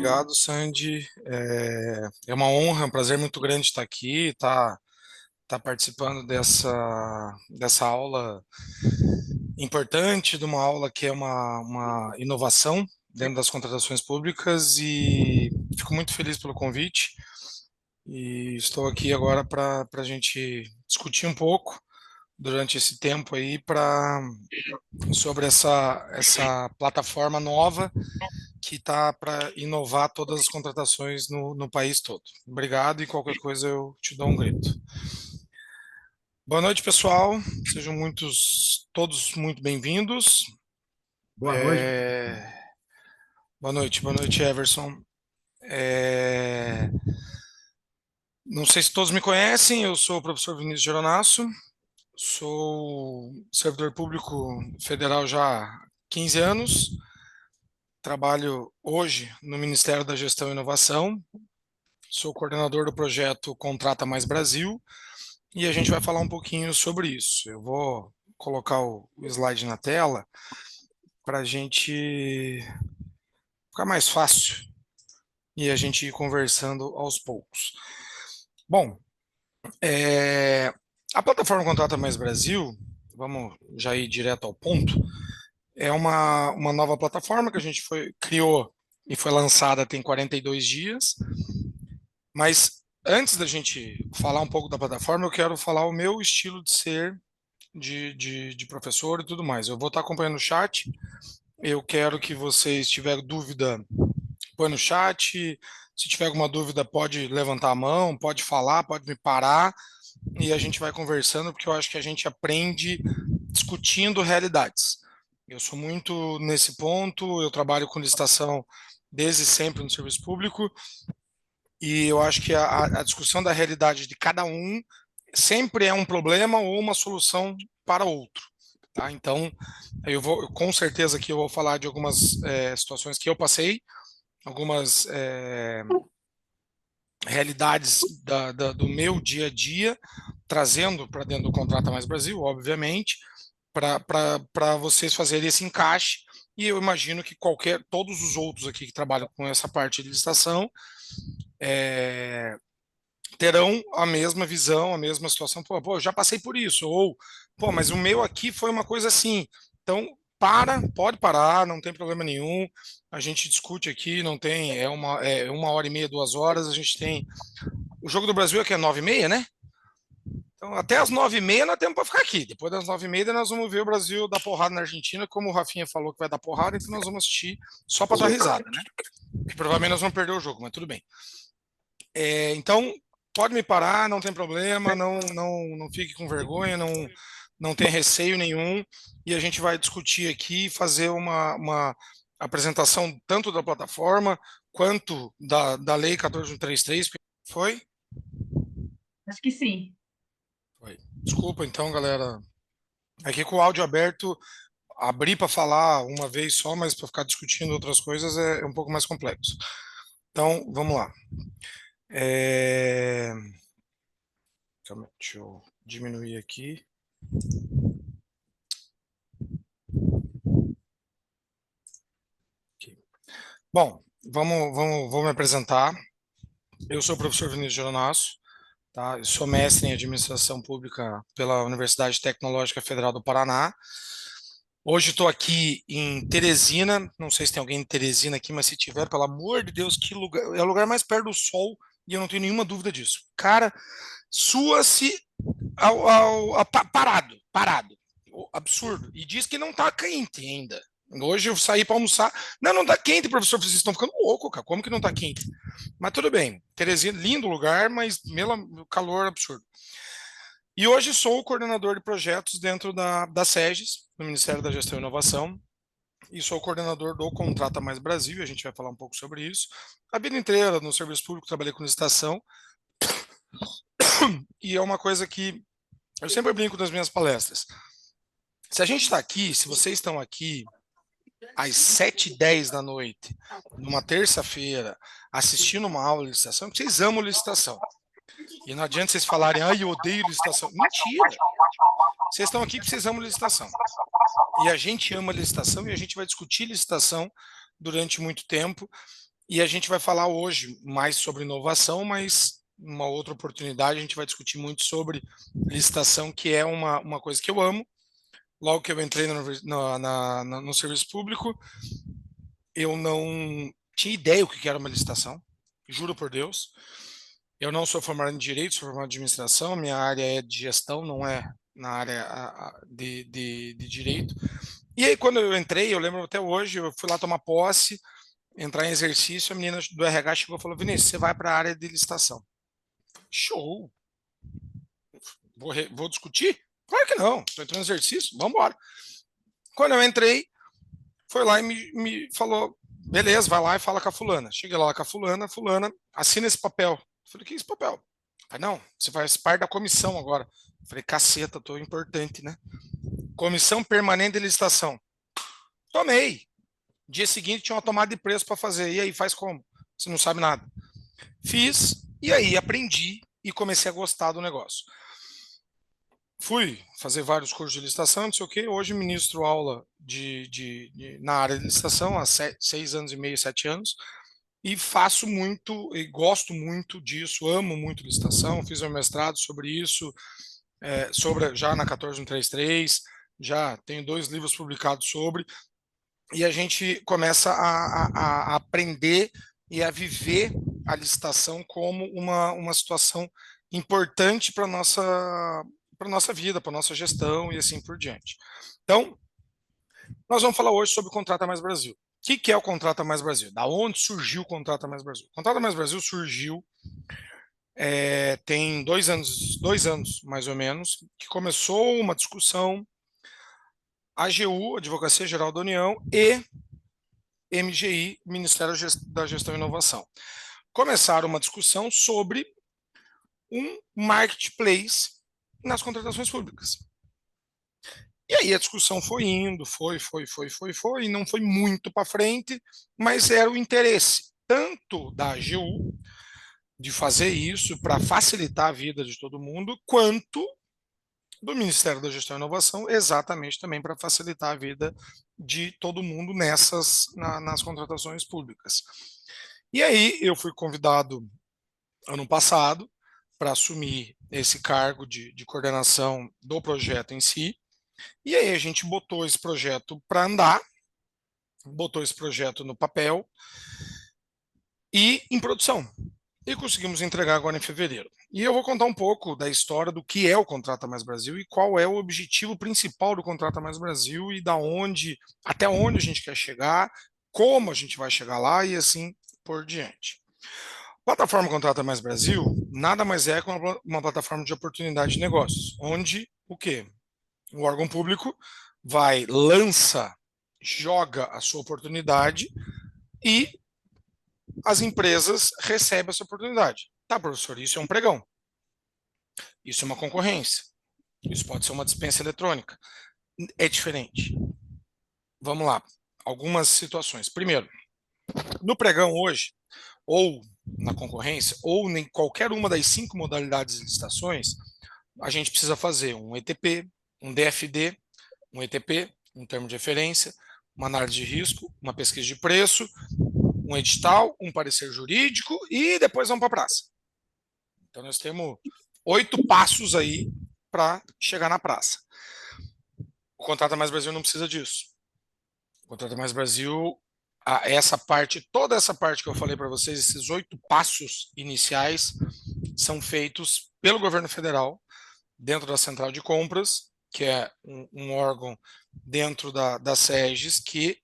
obrigado, Sandy. É uma honra, um prazer muito grande estar aqui, tá participando dessa aula importante, de uma aula que é uma inovação dentro das contratações públicas e fico muito feliz pelo convite e estou aqui agora para a gente discutir um pouco durante esse tempo aí sobre essa plataforma nova que está para inovar todas as contratações no país todo. Obrigado e qualquer coisa eu te dou um grito. Boa noite, pessoal. Sejam todos muito bem-vindos. Boa noite. Boa noite, Everson. Não sei se todos me conhecem, eu sou o professor Vinícius Geronasso, sou servidor público federal já há 15 anos, trabalho hoje no Ministério da Gestão e Inovação, sou coordenador do projeto Contrata Mais Brasil e a gente vai falar um pouquinho sobre isso. Eu vou colocar o slide na tela para a gente ficar mais fácil e a gente ir conversando aos poucos. Bom, a plataforma Contrata Mais Brasil, vamos já ir direto ao ponto, é uma nova plataforma que a gente criou e foi lançada tem 42 dias, mas antes da gente falar um pouco da plataforma, eu quero falar o meu estilo de ser de professor e tudo mais. Eu vou estar acompanhando o chat, eu quero que vocês tiverem dúvida, põe no chat, se tiver alguma dúvida pode levantar a mão, pode falar, pode me parar, e a gente vai conversando, porque eu acho que a gente aprende discutindo realidades. Eu sou muito nesse ponto, eu trabalho com licitação desde sempre no serviço público, e eu acho que a discussão da realidade de cada um sempre é um problema ou uma solução para outro. Tá? Então, com certeza que eu vou falar de algumas situações que eu passei, algumas realidades do meu dia a dia, trazendo para dentro do Contrata Mais Brasil, obviamente, para vocês fazerem esse encaixe. E eu imagino que todos os outros aqui que trabalham com essa parte de licitação terão a mesma visão, a mesma situação. Pô, já passei por isso. Ou, pô, mas o meu aqui foi uma coisa assim. Então, pode parar, não tem problema nenhum. A gente discute aqui, não tem, uma hora e meia, 2 horas. A gente tem. O Jogo do Brasil é que é 9h30, né? Então, até as 9h30 nós temos para ficar aqui. Depois das 9h30 nós vamos ver o Brasil dar porrada na Argentina, como o Rafinha falou que vai dar porrada, então nós vamos assistir só para dar risada, né? Porque provavelmente nós vamos perder o jogo, mas tudo bem. Então, pode me parar, não tem problema, não fique com vergonha, não tem receio nenhum, e a gente vai discutir aqui, fazer uma apresentação tanto da plataforma quanto da Lei 14.133. Foi? Acho que sim. Foi. Desculpa, então, galera. Aqui com o áudio aberto, abrir para falar uma vez só, mas para ficar discutindo outras coisas é um pouco mais complexo. Então, vamos lá. Deixa eu diminuir aqui. Bom, vou me apresentar. Eu sou o professor Vinícius Geronasso, tá? Eu sou mestre em administração pública pela Universidade Tecnológica Federal do Paraná. Hoje estou aqui em Teresina, não sei se tem alguém em Teresina aqui, mas se tiver, pelo amor de Deus, que lugar, é o lugar mais perto do sol e eu não tenho nenhuma dúvida disso. Cara, sua-se parado, absurdo. E diz que não está quente ainda. Hoje eu saí para almoçar. Não está quente, professor. Vocês estão ficando louco, cara. Como que não está quente? Mas tudo bem. Teresina, lindo lugar, mas calor absurdo. E hoje sou o coordenador de projetos dentro da SEGES, no Ministério da Gestão e Inovação, e sou o coordenador do Contrata Mais Brasil, a gente vai falar um pouco sobre isso. A vida inteira no serviço público trabalhei com licitação, e é uma coisa que eu sempre brinco nas minhas palestras. Se a gente está aqui, se vocês estão aqui às 7h10 da noite, numa terça-feira, assistindo uma aula de licitação, porque vocês amam licitação. E não adianta vocês falarem, eu odeio licitação. Mentira! Vocês estão aqui porque vocês amam licitação. E a gente ama licitação e a gente vai discutir licitação durante muito tempo. E a gente vai falar hoje mais sobre inovação, mas uma outra oportunidade a gente vai discutir muito sobre licitação, que é uma coisa que eu amo. Logo que eu entrei no serviço público, eu não tinha ideia o que era uma licitação, juro por Deus. Eu não sou formado em Direito, sou formado em Administração, minha área é de gestão, não é na área de Direito. E aí, quando eu entrei, eu lembro até hoje, eu fui lá tomar posse, entrar em exercício, a menina do RH chegou e falou: Vinícius, você vai para a área de licitação. Show! Vou discutir? Claro que não, estou entrando em exercício, vamos embora. Quando eu entrei, foi lá e me falou: beleza, vai lá e fala com a fulana. Cheguei lá com a fulana, assina esse papel. Eu falei: que é esse papel? Falei: não, você faz parte da comissão agora. Eu falei: caceta, tô importante, né? Comissão Permanente de Licitação. Tomei. Dia seguinte tinha uma tomada de preço para fazer. E aí, faz como? Você não sabe nada. Fiz, e aí aprendi e comecei a gostar do negócio. Fui fazer vários cursos de licitação, não sei o quê. Hoje ministro aula na área de licitação há 6 anos e meio, 7 anos. E faço muito, e gosto muito disso, amo muito licitação. Fiz meu mestrado sobre isso, já na 14133, já tenho 2 livros publicados sobre. E a gente começa a aprender e a viver a licitação como uma situação importante para nossa vida, para nossa gestão e assim por diante. Então, nós vamos falar hoje sobre o Contrata Mais Brasil. O que é o Contrata Mais Brasil? Da onde surgiu o Contrata Mais Brasil? O Contrata Mais Brasil surgiu tem 2 anos mais ou menos, que começou uma discussão AGU, Advocacia Geral da União, e MGI, Ministério da Gestão e Inovação. Começaram uma discussão sobre um marketplace nas contratações públicas. E aí a discussão foi indo, foi, e não foi muito para frente, mas era o interesse tanto da AGU de fazer isso para facilitar a vida de todo mundo, quanto do Ministério da Gestão e Inovação, exatamente também para facilitar a vida de todo mundo nas contratações públicas. E aí eu fui convidado ano passado para assumir esse cargo de coordenação do projeto em si. E aí a gente botou esse projeto para andar, botou esse projeto no papel e em produção. E conseguimos entregar agora em fevereiro. E eu vou contar um pouco da história do que é o Contrata Mais Brasil e qual é o objetivo principal do Contrata Mais Brasil e até onde a gente quer chegar, como a gente vai chegar lá e assim por diante. A plataforma Contrata Mais Brasil nada mais é que uma plataforma de oportunidade de negócios, onde o quê? O órgão público lança, joga a sua oportunidade e as empresas recebem essa oportunidade. Tá, professor, isso é um pregão. Isso é uma concorrência. Isso pode ser uma dispensa eletrônica. É diferente. Vamos lá. Algumas situações. Primeiro, no pregão hoje, ou na concorrência, ou em qualquer uma das 5 modalidades de licitações, a gente precisa fazer um ETP, um DFD, um ETP, um termo de referência, uma análise de risco, uma pesquisa de preço, um edital, um parecer jurídico e depois vamos para a praça. Então nós temos 8 passos aí para chegar na praça. O Contrata Mais Brasil não precisa disso. O Contrata Mais Brasil, toda essa parte que eu falei para vocês, esses 8 passos iniciais são feitos pelo governo federal, dentro da Central de Compras, que é um órgão dentro da SEGES que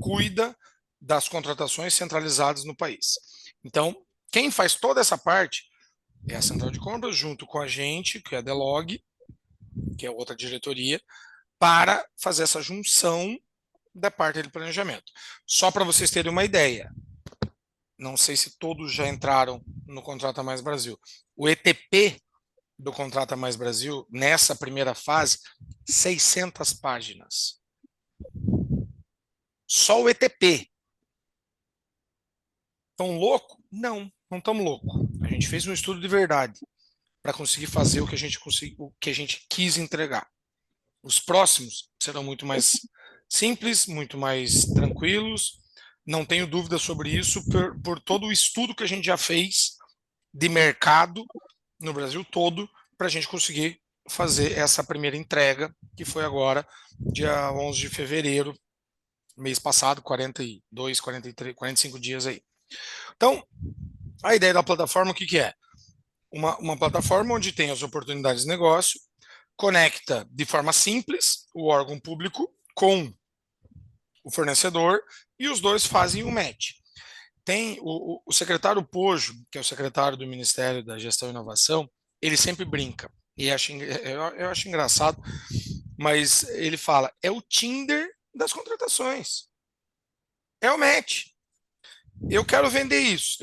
cuida das contratações centralizadas no país. Então, quem faz toda essa parte é a Central de Compras, junto com a gente, que é a Delog, que é outra diretoria, para fazer essa junção da parte de planejamento. Só para vocês terem uma ideia, não sei se todos já entraram no Contrata Mais Brasil. O ETP do Contrata Mais Brasil, nessa primeira fase, 600 páginas. Só o ETP. Tão louco? Não, não estamos loucos. A gente fez um estudo de verdade para conseguir fazer o que a gente quis entregar. Os próximos serão muito mais simples, muito mais tranquilos, Não tenho dúvida sobre isso por todo o estudo que a gente já fez de mercado no Brasil todo para a gente conseguir fazer essa primeira entrega, que foi agora, dia 11 de fevereiro, mês passado, 42, 43, 45 dias aí. Então, a ideia da plataforma, o que é? Uma plataforma onde tem as oportunidades de negócio, conecta de forma simples o órgão público com o fornecedor e os dois fazem um match. Tem o secretário Pojo, que é o secretário do Ministério da Gestão e Inovação, ele sempre brinca, e eu acho engraçado, mas ele fala, é o Tinder das contratações. É o match. Eu quero vender isso.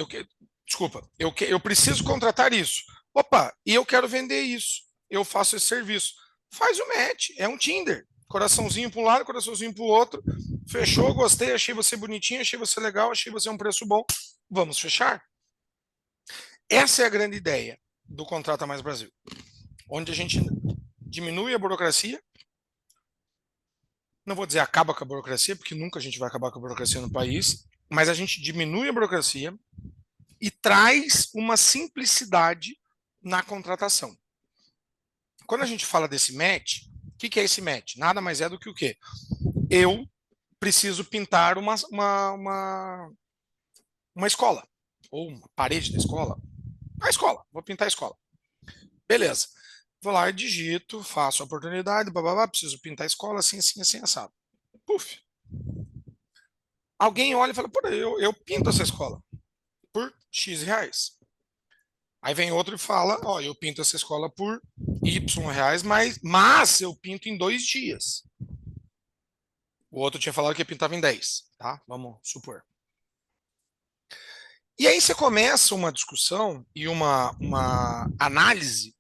Desculpa, eu preciso contratar isso. Opa, e eu quero vender isso. Eu faço esse serviço. Faz o match. É um Tinder. Coraçãozinho para um lado, coraçãozinho para o outro. Fechou, gostei, achei você bonitinho, achei você legal, achei você um preço bom. Vamos fechar. Essa é a grande ideia do Contrata Mais Brasil, onde a gente diminui a burocracia. Não vou dizer acaba com a burocracia, porque nunca a gente vai acabar com a burocracia no país, mas a gente diminui a burocracia e traz uma simplicidade na contratação. Quando a gente fala desse match, o que é esse match? Nada mais é do que o quê? Eu preciso pintar uma escola, ou uma parede da escola. A escola, vou pintar a escola. Beleza. Vou lá e digito, faço a oportunidade, preciso pintar a escola assim, assim, assim, assado. Puf. Alguém olha e fala, pô, eu pinto essa escola por X reais. Aí vem outro e fala, ó, eu pinto essa escola por Y reais, mas eu pinto em 2 dias. O outro tinha falado que pintava em 10, tá? Vamos supor. E aí você começa uma discussão e uma análise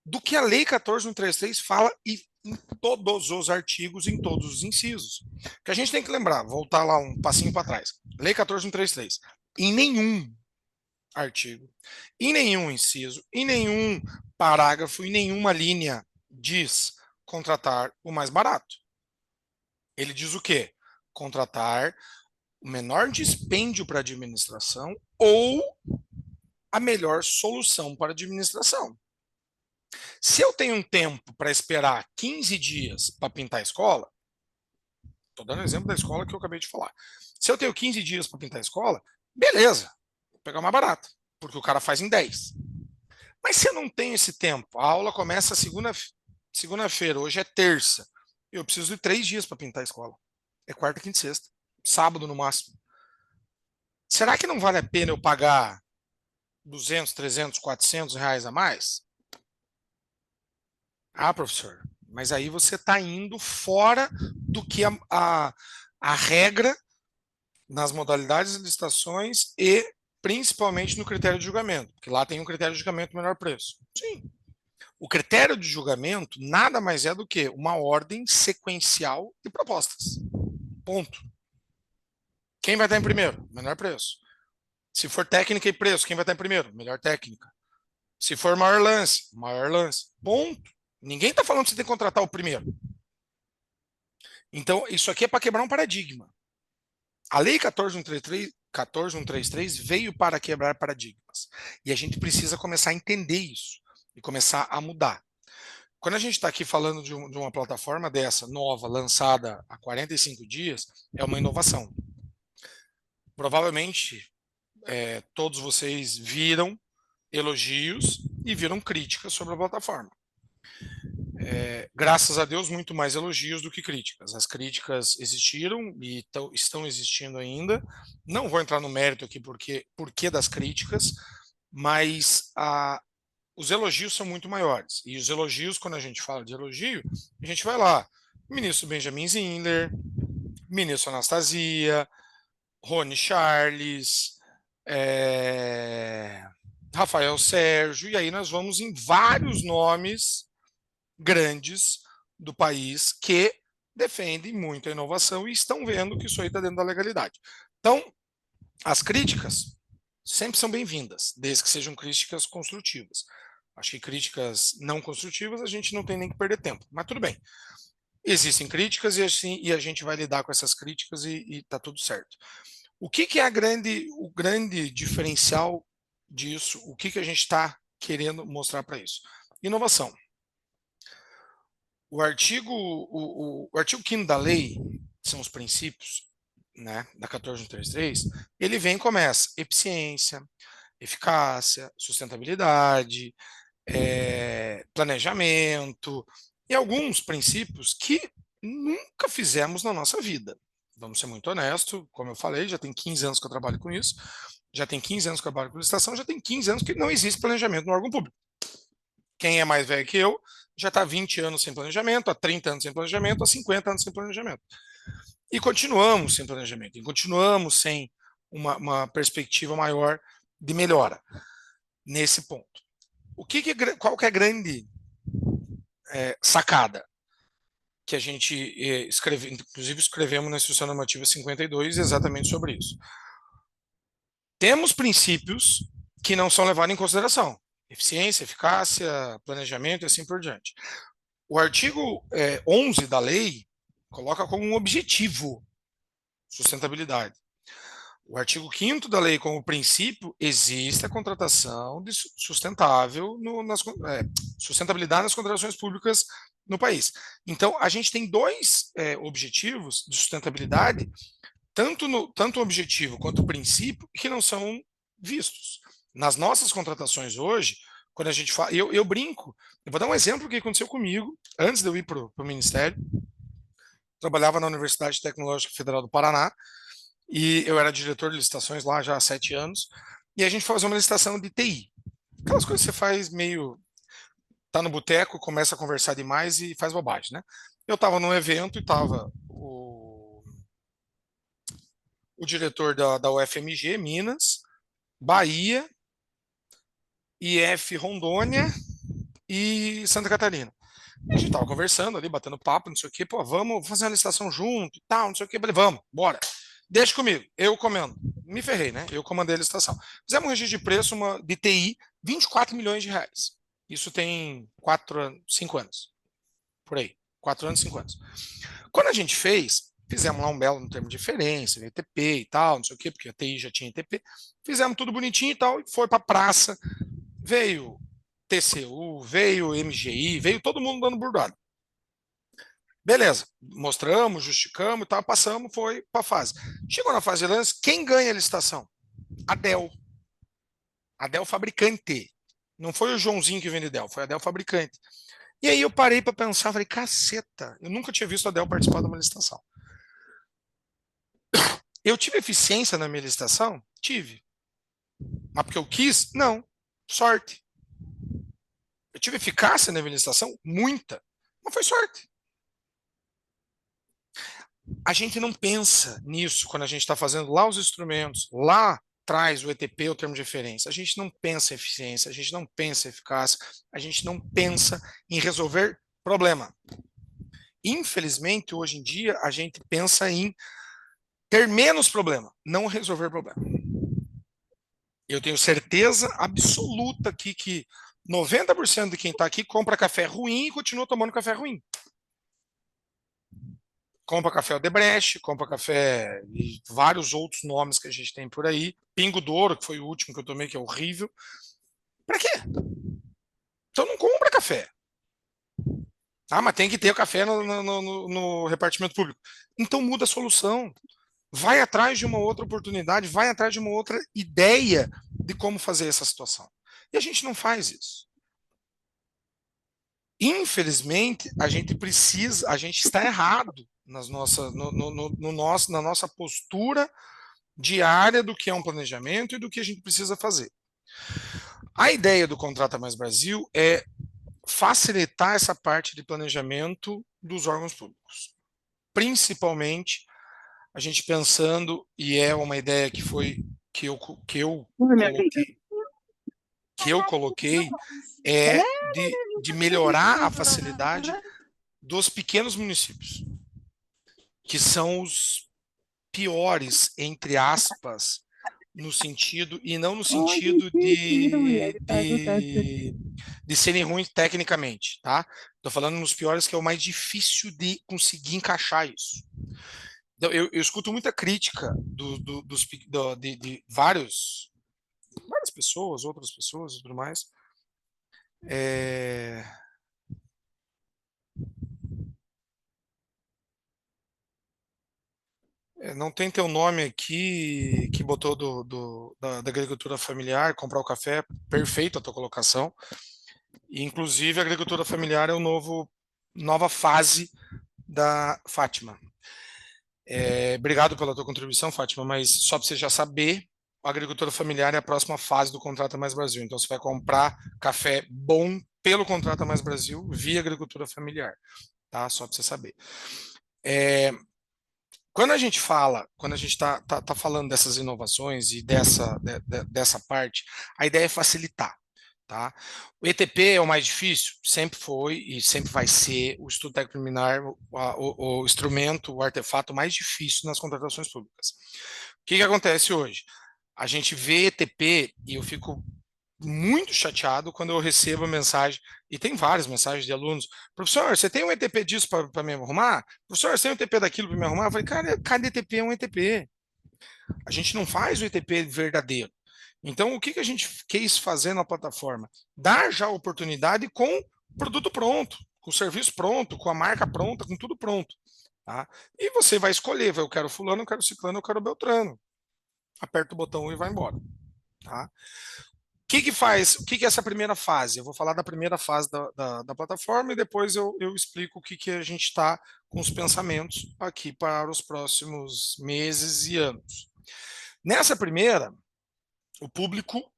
do que a Lei 14.133 fala e em todos os artigos, em todos os incisos. Que a gente tem que lembrar, voltar lá um passinho para trás. Lei 14.133. Em nenhum artigo, em nenhum inciso, em nenhum parágrafo, em nenhuma linha diz contratar o mais barato. Ele diz o quê? Contratar o menor dispêndio para a administração ou a melhor solução para a administração. Se eu tenho um tempo para esperar 15 dias para pintar a escola, estou dando exemplo da escola que eu acabei de falar. Se eu tenho 15 dias para pintar a escola, beleza, vou pegar mais barato, porque o cara faz em 10. Mas se eu não tenho esse tempo, a aula começa segunda-feira, hoje é terça, eu preciso de 3 dias para pintar a escola. É quarta, quinta e sexta, sábado no máximo. Será que não vale a pena eu pagar 200, 300, 400 reais a mais? Ah, professor, mas aí você está indo fora do que a regra nas modalidades de licitações e principalmente no critério de julgamento, porque lá tem um critério de julgamento menor preço. Sim. O critério de julgamento nada mais é do que uma ordem sequencial de propostas. Ponto. Quem vai estar em primeiro? Menor preço. Se for técnica e preço, quem vai estar em primeiro? Melhor técnica. Se for maior lance, maior lance. Ponto. Ninguém está falando que você tem que contratar o primeiro. Então, isso aqui é para quebrar um paradigma. A Lei 14.133 veio para quebrar paradigmas. E a gente precisa começar a entender isso e começar a mudar. Quando a gente está aqui falando de uma plataforma dessa, nova, lançada há 45 dias, é uma inovação. Provavelmente, todos vocês viram elogios e viram críticas sobre a plataforma. Graças a Deus, muito mais elogios do que críticas. As críticas existiram e estão existindo ainda. Não vou entrar no mérito aqui porque das críticas, mas os elogios são muito maiores. E os elogios, quando a gente fala de elogio, a gente vai lá. Ministro Benjamin Zindler, ministro Anastasia, Rony Charles, Rafael Sérgio, e aí nós vamos em vários nomes grandes do país que defendem muito a inovação e estão vendo que isso aí está dentro da legalidade. Então, as críticas sempre são bem-vindas, desde que sejam críticas construtivas. Acho que críticas não construtivas a gente não tem nem que perder tempo, mas tudo bem. existem críticas e, assim, e a gente vai lidar com essas críticas e tá tudo certo. O que é o grande diferencial disso? O que a gente está querendo mostrar para isso? Inovação. O artigo 5º da lei, são os princípios, né, da 14.133, ele vem e começa eficiência, eficácia, sustentabilidade, planejamento e alguns princípios que nunca fizemos na nossa vida. Vamos ser muito honestos, como eu falei, já tem 15 anos que eu trabalho com isso, já tem 15 anos que eu trabalho com licitação, já tem 15 anos que não existe planejamento no órgão público. Quem é mais velho que eu já está há 20 anos sem planejamento, há 30 anos sem planejamento, há 50 anos sem planejamento. E continuamos sem planejamento, e continuamos sem uma perspectiva maior de melhora nesse ponto. Qual que é a grande sacada que a gente inclusive escrevemos na Instrução Normativa 52 exatamente sobre isso? Temos princípios que não são levados em consideração. Eficiência, eficácia, planejamento e assim por diante. O artigo 11 da lei coloca como um objetivo sustentabilidade. O artigo 5º da lei, como princípio, existe a contratação de sustentável sustentabilidade nas contratações públicas no país. Então, a gente tem dois objetivos de sustentabilidade, tanto o objetivo quanto o princípio, que não são vistos. Nas nossas contratações hoje, quando a gente fala, eu brinco, eu vou dar um exemplo que aconteceu comigo, antes de eu ir para o Ministério. Trabalhava na Universidade Tecnológica Federal do Paraná, e eu era diretor de licitações lá já há 7 anos, e a gente fazia uma licitação de TI. Aquelas coisas que você faz meio... Tá no boteco, começa a conversar demais e faz bobagem, né? Eu estava num evento e estava o diretor da UFMG, Minas, Bahia, IF Rondônia e Santa Catarina. E a gente estava conversando ali, batendo papo, não sei o quê, pô, vamos fazer uma licitação junto e tal, não sei o quê. Falei, vamos, bora. Deixa comigo, eu comendo. Me ferrei, né? Eu comandei a licitação. Fizemos um registro de preço de TI, 24 milhões de reais. Isso tem 5 anos. Por aí. 4 anos, 5 anos. Quando a gente fizemos lá um belo no termo de referência, ETP e tal, não sei o quê, porque a TI já tinha ETP. Fizemos tudo bonitinho e tal, e foi pra praça. Veio TCU, veio MGI, veio todo mundo dando burdado. Beleza, mostramos, justificamos e tal, passamos, foi para a fase. Chegou na fase de lance, quem ganha a licitação? A Dell. A Dell fabricante. Não foi o Joãozinho que vende Dell, foi a Dell fabricante. E aí eu parei para pensar, falei, caceta, eu nunca tinha visto a Dell participar de uma licitação. Eu tive eficiência na minha licitação? Tive. Mas porque eu quis? Não. Sorte. Eu tive eficácia na minha licitação? Muita. Mas foi sorte. A gente não pensa nisso quando a gente está fazendo lá os instrumentos, lá traz o ETP, o termo de referência. A gente não pensa em eficiência, a gente não pensa em eficácia, a gente não pensa em resolver problema. Infelizmente, hoje em dia, a gente pensa em ter menos problema, não resolver problema. Eu tenho certeza absoluta aqui que 90% de quem está aqui compra café ruim e continua tomando café ruim. Compra café Odebrecht, compra café e vários outros nomes que a gente tem por aí. Pingo Douro, que foi o último que eu tomei, que é horrível. Para quê? Então não compra café. Ah, mas tem que ter o café no repartimento público. Então muda a solução. Vai atrás de uma outra oportunidade, vai atrás de uma outra ideia de como fazer essa situação. E a gente não faz isso. Infelizmente, a gente está errado na nossa postura diária do que é um planejamento e do que a gente precisa fazer. A ideia do Contrata Mais Brasil é facilitar essa parte de planejamento dos órgãos públicos. Principalmente, a gente pensando, e é uma ideia que eu coloquei, é de melhorar a facilidade dos pequenos municípios, que são os piores, entre aspas, no sentido, e não no Oi, sentido Cristina, mulher, ele pergunta de serem ruins tecnicamente, tá? Tô falando nos piores, que é o mais difícil de conseguir encaixar isso. Então, eu escuto muita crítica de várias pessoas, outras pessoas e tudo mais. Não tem teu nome aqui que botou da agricultura familiar, comprar o café, perfeito a tua colocação. E, inclusive, a agricultura familiar é o nova fase da Fátima. Obrigado pela tua contribuição, Fátima, mas só para você já saber, a agricultura familiar é a próxima fase do Contrata Mais Brasil. Então, você vai comprar café bom pelo Contrata Mais Brasil via agricultura familiar, tá? Só para você saber. Quando a gente está falando dessas inovações e dessa parte, a ideia é facilitar. Tá? O ETP é o mais difícil? Sempre foi e sempre vai ser o estudo técnico preliminar, o instrumento, o artefato mais difícil nas contratações públicas. O que acontece hoje? A gente vê ETP e eu fico muito chateado quando eu recebo a mensagem, e tem várias mensagens de alunos: professor, você tem um ETP disso para me arrumar? Professor, você tem um ETP daquilo para me arrumar? Eu falei, cara, cada ETP é um ETP. A gente não faz o ETP verdadeiro. Então, o que a gente quis fazer na plataforma? Dar já a oportunidade com produto pronto, com o serviço pronto, com a marca pronta, com tudo pronto. Tá? E você vai escolher, eu quero fulano, eu quero ciclano, eu quero beltrano. Aperta o botão e vai embora. Tá? O que é essa primeira fase? Eu vou falar da primeira fase da plataforma e depois eu explico o que a gente está com os pensamentos aqui para os próximos meses e anos. Nessa primeira, o público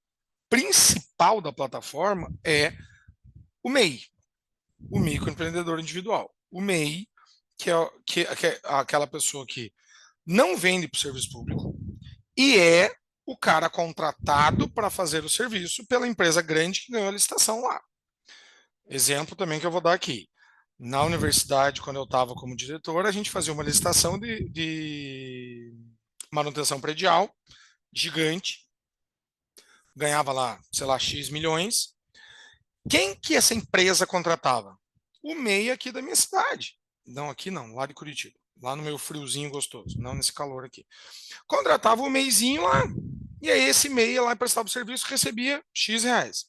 principal da plataforma é o MEI, o microempreendedor individual. O MEI, que é aquela pessoa que não vende para o serviço público e é o cara contratado para fazer o serviço pela empresa grande que ganhou a licitação lá. Exemplo também que eu vou dar aqui. Na universidade, quando eu estava como diretor, a gente fazia uma licitação de manutenção predial gigante, ganhava lá, sei lá, X milhões. Quem que essa empresa contratava? O MEI aqui da minha cidade. Não, aqui não, lá de Curitiba. Lá no meu friozinho gostoso, não nesse calor aqui. Contratava o MEIzinho lá, e aí esse MEI ia lá e prestava o serviço, recebia X reais.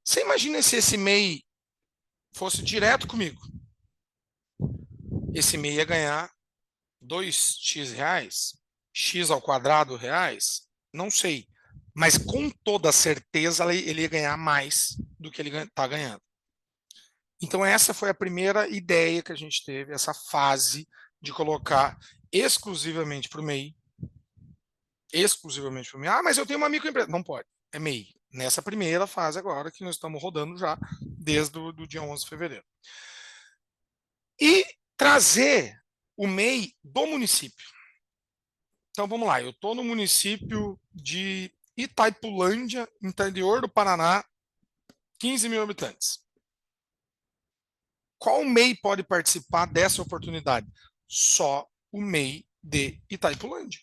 Você imagina se esse MEI fosse direto comigo? Esse MEI ia ganhar 2x reais? X ao quadrado reais? Não sei. Mas com toda certeza ele ia ganhar mais do que ele está ganhando. Então essa foi a primeira ideia que a gente teve, essa fase de colocar exclusivamente para o MEI. Exclusivamente para o MEI. Ah, mas eu tenho uma microempresa. Não pode, é MEI. Nessa primeira fase agora, que nós estamos rodando já desde o dia 11 de fevereiro. E trazer o MEI do município. Então vamos lá, eu estou no município de Itaipulândia, interior do Paraná, 15 mil habitantes. Qual MEI pode participar dessa oportunidade? Só o MEI de Itaipulândia.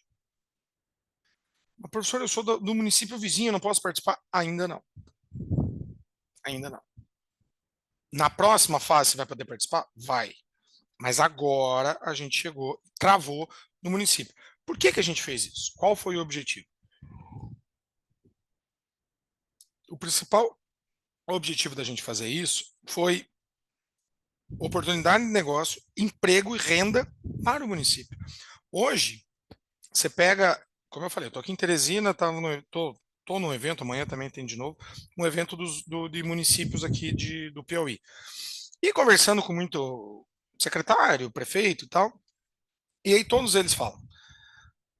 Mas, professor, eu sou do município vizinho, eu não posso participar? Ainda não. Ainda não. Na próxima fase, você vai poder participar? Vai. Mas agora a gente chegou, travou no município. Por que a gente fez isso? Qual foi o objetivo? O principal objetivo da gente fazer isso foi oportunidade de negócio, emprego e renda para o município. Hoje, você pega, como eu falei, eu estou aqui em Teresina, estou num evento, amanhã também tem de novo, um evento de municípios aqui do Piauí. E conversando com muito secretário, prefeito e tal, e aí todos eles falam,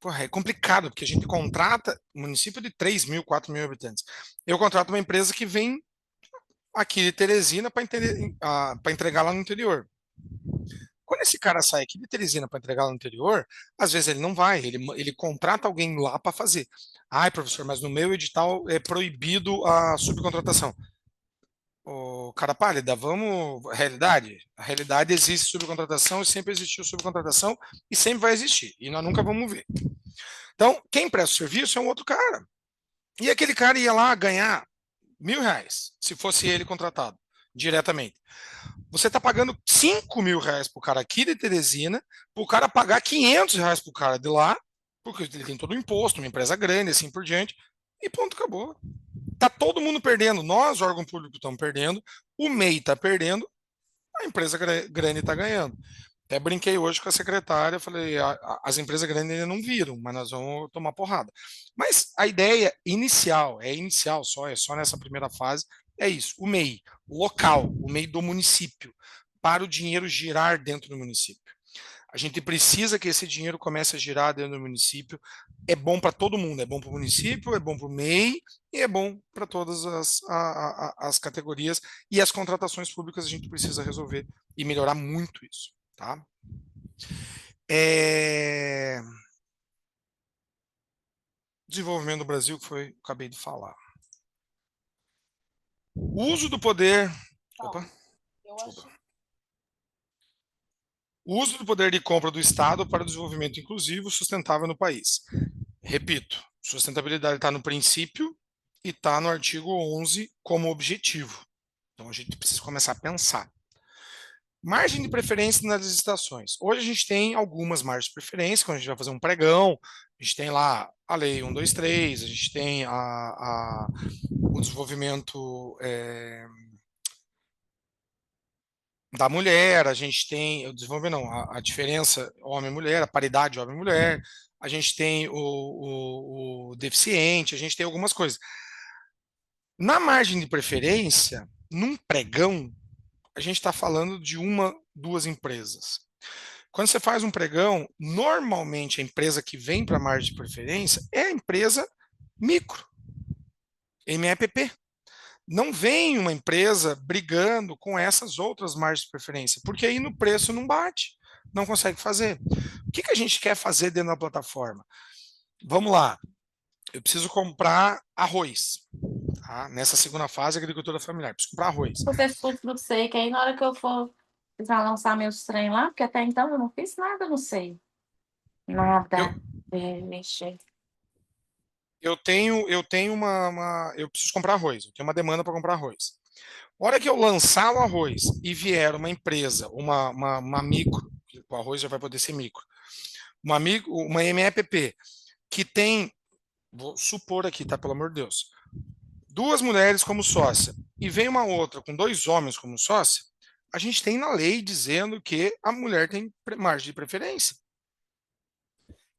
porra, é complicado, porque a gente contrata um município de 3 mil, 4 mil habitantes. Eu contrato uma empresa que vem aqui de Teresina para entregar lá no interior. Quando esse cara sai aqui de Teresina para entregar lá no interior, às vezes ele não vai, ele contrata alguém lá para fazer. Ai, professor, mas no meu edital é proibido a subcontratação. O cara pálida, vamos. Realidade? A realidade existe subcontratação e sempre existiu subcontratação e sempre vai existir. E nós nunca vamos ver. Então, quem presta o serviço é um outro cara. E aquele cara ia lá ganhar R$ 1.000, se fosse ele contratado diretamente. Você está pagando R$ 5.000 para o cara aqui de Teresina, para o cara pagar R$ 500 para o cara de lá, porque ele tem todo o imposto, uma empresa grande, assim por diante, e ponto, acabou. Tá todo mundo perdendo. Nós, órgão público, estamos perdendo, o MEI está perdendo, a empresa grande está ganhando. Até brinquei hoje com a secretária, falei, as empresas grandes ainda não viram, mas nós vamos tomar porrada. Mas a ideia inicial, é só nessa primeira fase, é isso, o MEI, local, o MEI do município, para o dinheiro girar dentro do município. A gente precisa que esse dinheiro comece a girar dentro do município. É bom para todo mundo, é bom para o município, é bom para o MEI e é bom para todas as categorias. E as contratações públicas a gente precisa resolver e melhorar muito isso. Tá? Desenvolvimento do Brasil, que foi, acabei de falar. O uso do poder. Opa, desculpa. O uso do poder de compra do Estado para o desenvolvimento inclusivo e sustentável no país. Repito, sustentabilidade está no princípio e está no artigo 11 como objetivo. Então a gente precisa começar a pensar. Margem de preferência nas licitações. Hoje a gente tem algumas margens de preferência, quando a gente vai fazer um pregão, a gente tem lá a lei 123, a gente tem o desenvolvimento da mulher, a gente tem, o desenvolvimento não, a diferença homem-mulher, a paridade homem-mulher, a gente tem o deficiente, a gente tem algumas coisas. Na margem de preferência, num pregão, a gente está falando de uma, duas empresas. Quando você faz um pregão, normalmente a empresa que vem para a margem de preferência é a empresa micro, MEPP. Não vem uma empresa brigando com essas outras margens de preferência, porque aí no preço não bate, não consegue fazer. O que a gente quer fazer dentro da plataforma? Vamos lá, eu preciso comprar arroz. Tá? Nessa segunda fase, agricultura familiar, preciso comprar arroz. Você estuda do sei, que aí na hora que eu for para lançar meus trem lá, porque até então eu não fiz nada, não sei. Nada. Mexer. Eu preciso comprar arroz, eu tenho uma demanda para comprar arroz. A hora que eu lançar o arroz e vier uma empresa, uma micro, o arroz já vai poder ser micro, uma MEPP, que tem, vou supor aqui, tá, pelo amor de Deus, duas mulheres como sócia, e vem uma outra com dois homens como sócia, a gente tem na lei dizendo que a mulher tem margem de preferência.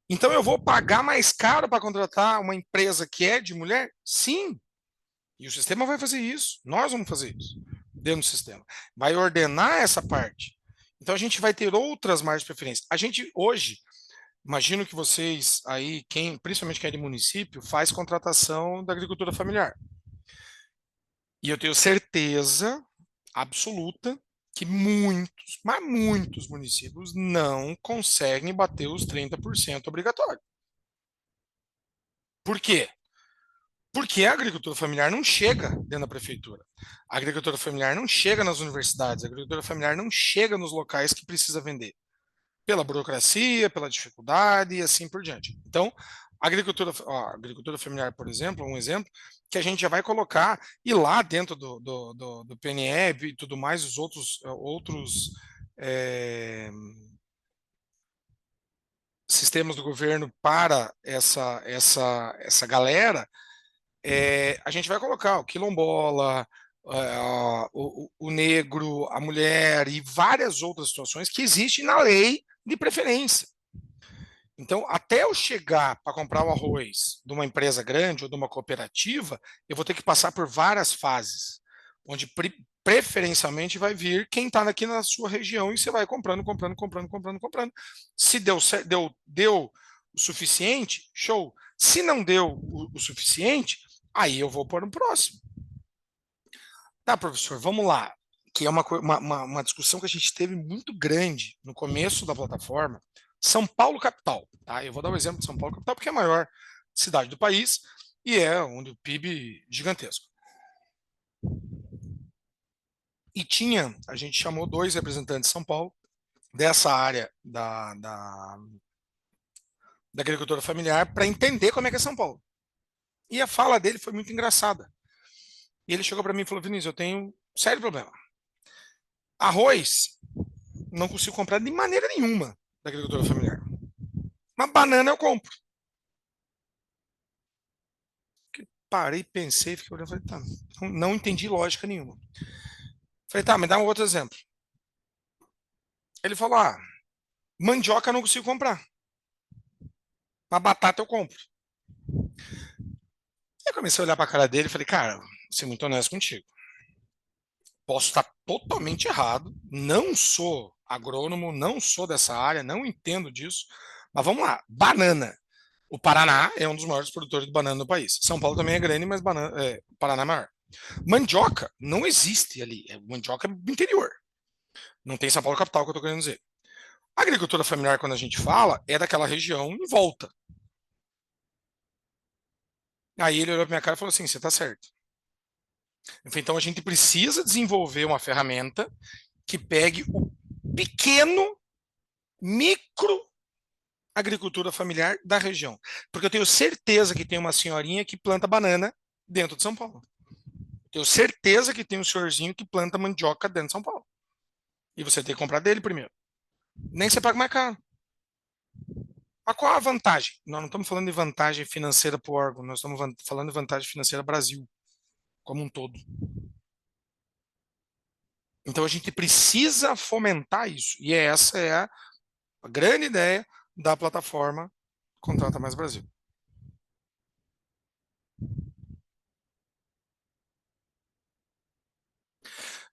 Então eu vou pagar mais caro para contratar uma empresa que é de mulher? Sim. E o sistema vai fazer isso. Nós vamos fazer isso dentro do sistema. Vai ordenar essa parte. Então a gente vai ter outras margens de preferência. A gente hoje, imagino que vocês aí, principalmente quem é de município, faz contratação da agricultura familiar. E eu tenho certeza absoluta que muitos, mas muitos municípios não conseguem bater os 30% obrigatório. Por quê? Porque a agricultura familiar não chega dentro da prefeitura. A agricultura familiar não chega nas universidades. A agricultura familiar não chega nos locais que precisa vender. Pela burocracia, pela dificuldade e assim por diante. Então, a agricultura familiar, por exemplo, é um exemplo que a gente já vai colocar, e lá dentro do PNE e tudo mais, os outros sistemas do governo para essa galera, a gente vai colocar o quilombola, o negro, a mulher e várias outras situações que existem na lei de preferência. Então, até eu chegar para comprar o arroz de uma empresa grande ou de uma cooperativa, eu vou ter que passar por várias fases, onde preferencialmente vai vir quem está aqui na sua região e você vai comprando. Se deu o suficiente, show. Se não deu o suficiente, aí eu vou para o próximo. Tá, professor, vamos lá. Que é uma discussão que a gente teve muito grande no começo da plataforma. São Paulo capital. Tá? Eu vou dar um exemplo de São Paulo capital, porque é a maior cidade do país e é onde o PIB é gigantesco. E a gente chamou 2 representantes de São Paulo, dessa área da agricultura familiar para entender como é que é São Paulo. E a fala dele foi muito engraçada. E ele chegou para mim e falou: Vinícius, eu tenho um sério problema. Arroz, não consigo comprar de maneira nenhuma da agricultura familiar. Uma banana eu compro. Parei, pensei, fiquei olhando e falei: tá, não entendi lógica nenhuma. Falei: tá, me dá um outro exemplo. Ele falou: ah, mandioca eu não consigo comprar. Uma batata eu compro. Eu comecei a olhar para a cara dele e falei: cara, vou ser muito honesto contigo. Posso estar totalmente errado, não sou agrônomo, não sou dessa área, não entendo disso, mas vamos lá. Banana. O Paraná é um dos maiores produtores de banana no país. São Paulo também é grande, mas o Paraná é maior. Mandioca não existe ali. Mandioca é do interior. Não tem São Paulo capital, que eu estou querendo dizer. A agricultura familiar, quando a gente fala, é daquela região em volta. Aí ele olhou para minha cara e falou assim: você está certo. Então a gente precisa desenvolver uma ferramenta que pegue o pequeno, micro agricultura familiar da região. Porque eu tenho certeza que tem uma senhorinha que planta banana dentro de São Paulo. Tenho certeza que tem um senhorzinho que planta mandioca dentro de São Paulo. E você tem que comprar dele primeiro. Nem você paga mais caro. Mas qual a vantagem? Nós não estamos falando de vantagem financeira para o órgão, nós estamos falando de vantagem financeira Brasil, como um todo. Então a gente precisa fomentar isso. E essa é a grande ideia da plataforma Contrata Mais Brasil.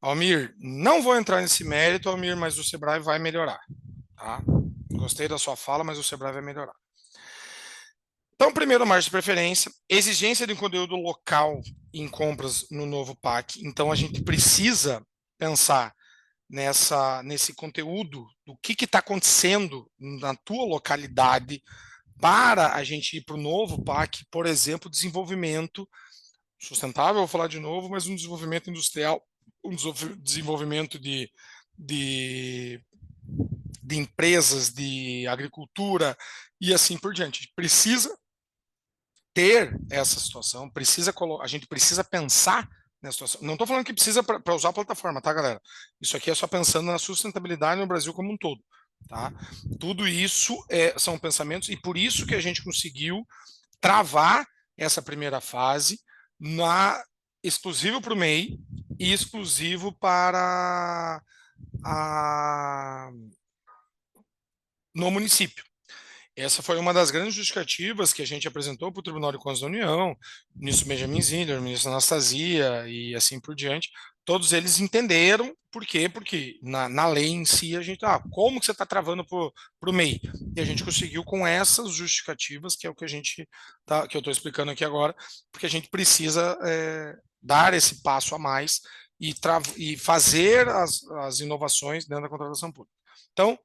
Almir, não vou entrar nesse mérito, Almir, mas o Sebrae vai melhorar. Tá? Gostei da sua fala, mas o Sebrae vai melhorar. Então, primeiro, margem de preferência, exigência de conteúdo local em compras no novo PAC. Então, a gente precisa pensar nesse conteúdo, do que está acontecendo na tua localidade para a gente ir para o novo PAC, por exemplo, desenvolvimento sustentável, vou falar de novo, mas um desenvolvimento industrial, um desenvolvimento de empresas, de agricultura e assim por diante. A gente precisa ter essa situação, a gente precisa pensar nessa situação. Não estou falando que precisa para usar a plataforma, tá, galera? Isso aqui é só pensando na sustentabilidade no Brasil como um todo. Tá? Tudo isso são pensamentos e por isso que a gente conseguiu travar essa primeira fase exclusivo para o MEI e exclusivo para no município. Essa foi uma das grandes justificativas que a gente apresentou para o Tribunal de Contas da União, o ministro Benjamin Ziller, o ministro Anastasia e assim por diante. Todos eles entenderam por quê? Porque na lei em si a gente, como que você está travando para o MEI? E a gente conseguiu com essas justificativas, que é o que que eu estou explicando aqui agora, porque a gente precisa dar esse passo a mais e fazer as inovações dentro da contratação pública. Então,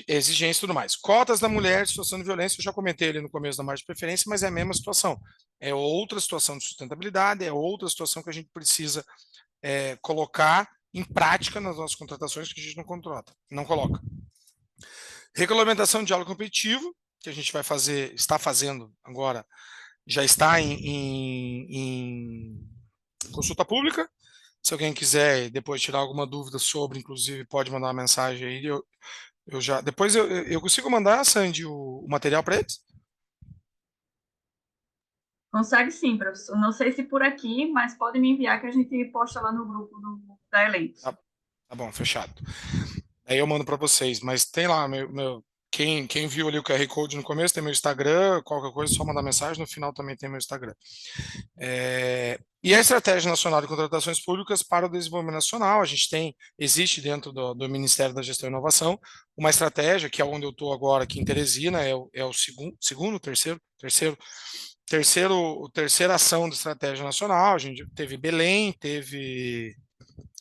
exigência e tudo mais. Cotas da mulher, situação de violência, eu já comentei ali no começo da margem de preferência, mas é a mesma situação. É outra situação de sustentabilidade, é outra situação que a gente precisa colocar em prática nas nossas contratações que a gente não contrata, não coloca. Regulamentação de diálogo competitivo, que a gente está fazendo agora, já está em consulta pública. Se alguém quiser depois tirar alguma dúvida sobre, inclusive, pode mandar uma mensagem aí. Depois eu consigo mandar, Sandy, o material para eles? Consegue sim, professor. Não sei se por aqui, mas pode me enviar que a gente posta lá no grupo da eleitos. Tá bom, fechado. Aí eu mando para vocês, mas tem lá, quem viu ali o QR Code no começo, tem meu Instagram, qualquer coisa, é só mandar mensagem, no final também tem meu Instagram. E a Estratégia Nacional de Contratações Públicas para o Desenvolvimento Nacional, existe dentro do Ministério da Gestão e Inovação, uma estratégia, que é onde eu estou agora, aqui em Teresina, é o terceira ação de estratégia nacional. A gente teve Belém, teve